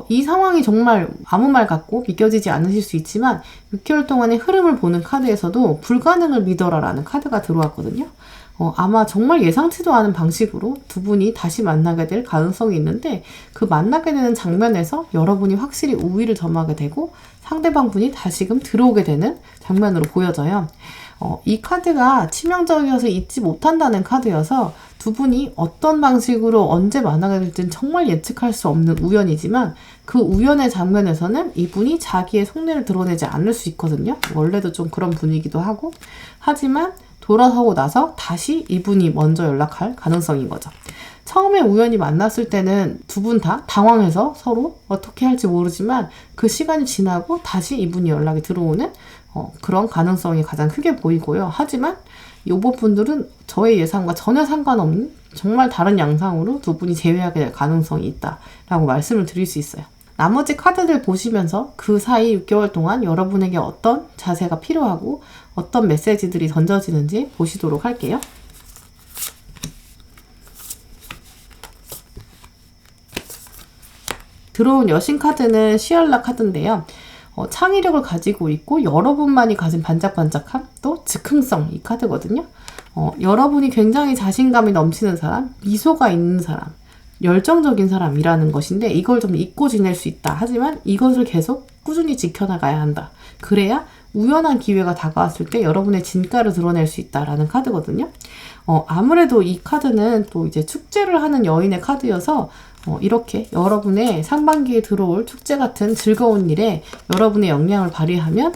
이 상황이 정말 아무 말 같고 믿겨지지 않으실 수 있지만 6개월 동안의 흐름을 보는 카드에서도 불가능을 믿어라라는 카드가 들어왔거든요. 아마 정말 예상치도 않은 방식으로 두 분이 다시 만나게 될 가능성이 있는데 그 만나게 되는 장면에서 여러분이 확실히 우위를 점하게 되고 상대방 분이 다시금 들어오게 되는 장면으로 보여져요. 이 카드가 치명적이어서 잊지 못한다는 카드여서 두 분이 어떤 방식으로 언제 만나게 될지는 정말 예측할 수 없는 우연이지만 그 우연의 장면에서는 이분이 자기의 속내를 드러내지 않을 수 있거든요. 원래도 좀 그런 분위기도 하고 하지만 돌아서고 나서 다시 이분이 먼저 연락할 가능성인 거죠. 처음에 우연히 만났을 때는 두 분 다 당황해서 서로 어떻게 할지 모르지만 그 시간이 지나고 다시 이분이 연락이 들어오는 그런 가능성이 가장 크게 보이고요. 하지만 요번 분들은 저의 예상과 전혀 상관없는 정말 다른 양상으로 두 분이 재회하게 될 가능성이 있다라고 말씀을 드릴 수 있어요. 나머지 카드들 보시면서 그 사이 6개월 동안 여러분에게 어떤 자세가 필요하고 어떤 메시지들이 던져지는지 보시도록 할게요. 들어온 여신 카드는 시알라 카드인데요. 창의력을 가지고 있고 여러분만이 가진 반짝반짝함, 또 즉흥성 이 카드거든요. 여러분이 굉장히 자신감이 넘치는 사람, 미소가 있는 사람, 열정적인 사람이라는 것인데 이걸 좀 잊고 지낼 수 있다. 하지만 이것을 계속 꾸준히 지켜나가야 한다. 그래야 우연한 기회가 다가왔을 때 여러분의 진가를 드러낼 수 있다라는 카드거든요. 아무래도 이 카드는 또 이제 축제를 하는 여인의 카드여서 이렇게 여러분의 상반기에 들어올 축제 같은 즐거운 일에 여러분의 역량을 발휘하면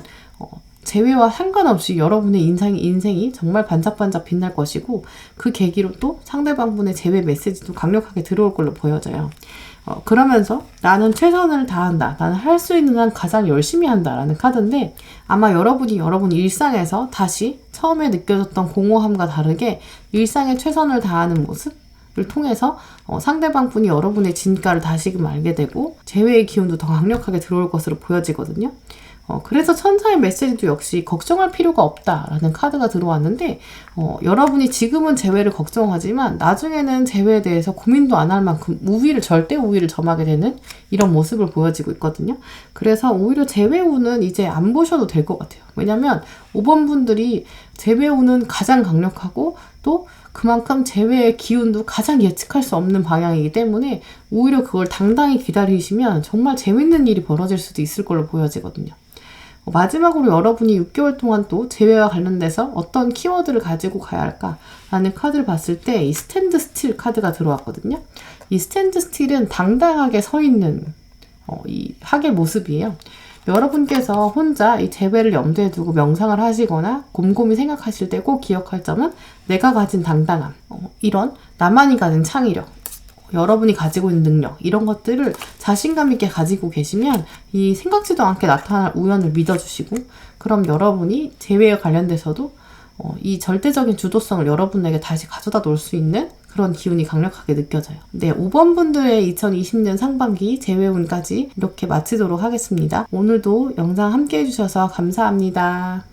재회와 상관없이 여러분의 인생이 정말 반짝반짝 빛날 것이고 그 계기로 또 상대방분의 재회 메시지도 강력하게 들어올 걸로 보여져요. 그러면서 나는 최선을 다한다. 나는 할 수 있는 한 가장 열심히 한다. 라는 카드인데 아마 여러분 일상에서 다시 처음에 느껴졌던 공허함과 다르게 일상에 최선을 다하는 모습을 통해서 상대방 분이 여러분의 진가를 다시금 알게 되고 재회의 기운도 더 강력하게 들어올 것으로 보여지거든요. 그래서 천사의 메시지도 역시 걱정할 필요가 없다라는 카드가 들어왔는데 여러분이 지금은 재회를 걱정하지만 나중에는 재회에 대해서 고민도 안 할 만큼 절대 우위를 점하게 되는 이런 모습을 보여지고 있거든요. 그래서 오히려 재회운은 이제 안 보셔도 될 것 같아요. 왜냐면 5번 분들이 재회운은 가장 강력하고 또 그만큼 재회의 기운도 가장 예측할 수 없는 방향이기 때문에 오히려 그걸 당당히 기다리시면 정말 재밌는 일이 벌어질 수도 있을 걸로 보여지거든요. 마지막으로 여러분이 6개월 동안 또 재회와 관련돼서 어떤 키워드를 가지고 가야 할까라는 카드를 봤을 때 이 스탠드 스틸 카드가 들어왔거든요. 이 스탠드 스틸은 당당하게 서 있는 이 학의 모습이에요. 여러분께서 혼자 이 재회를 염두에 두고 명상을 하시거나 곰곰이 생각하실 때 꼭 기억할 점은 내가 가진 당당함, 이런 나만이 가진 창의력, 여러분이 가지고 있는 능력 이런 것들을 자신감 있게 가지고 계시면 이 생각지도 않게 나타날 우연을 믿어주시고 그럼 여러분이 재회에 관련돼서도 이 절대적인 주도성을 여러분에게 다시 가져다 놓을 수 있는 그런 기운이 강력하게 느껴져요. 네, 5번 분들의 2020년 상반기 재회운까지 이렇게 마치도록 하겠습니다. 오늘도 영상 함께 해주셔서 감사합니다.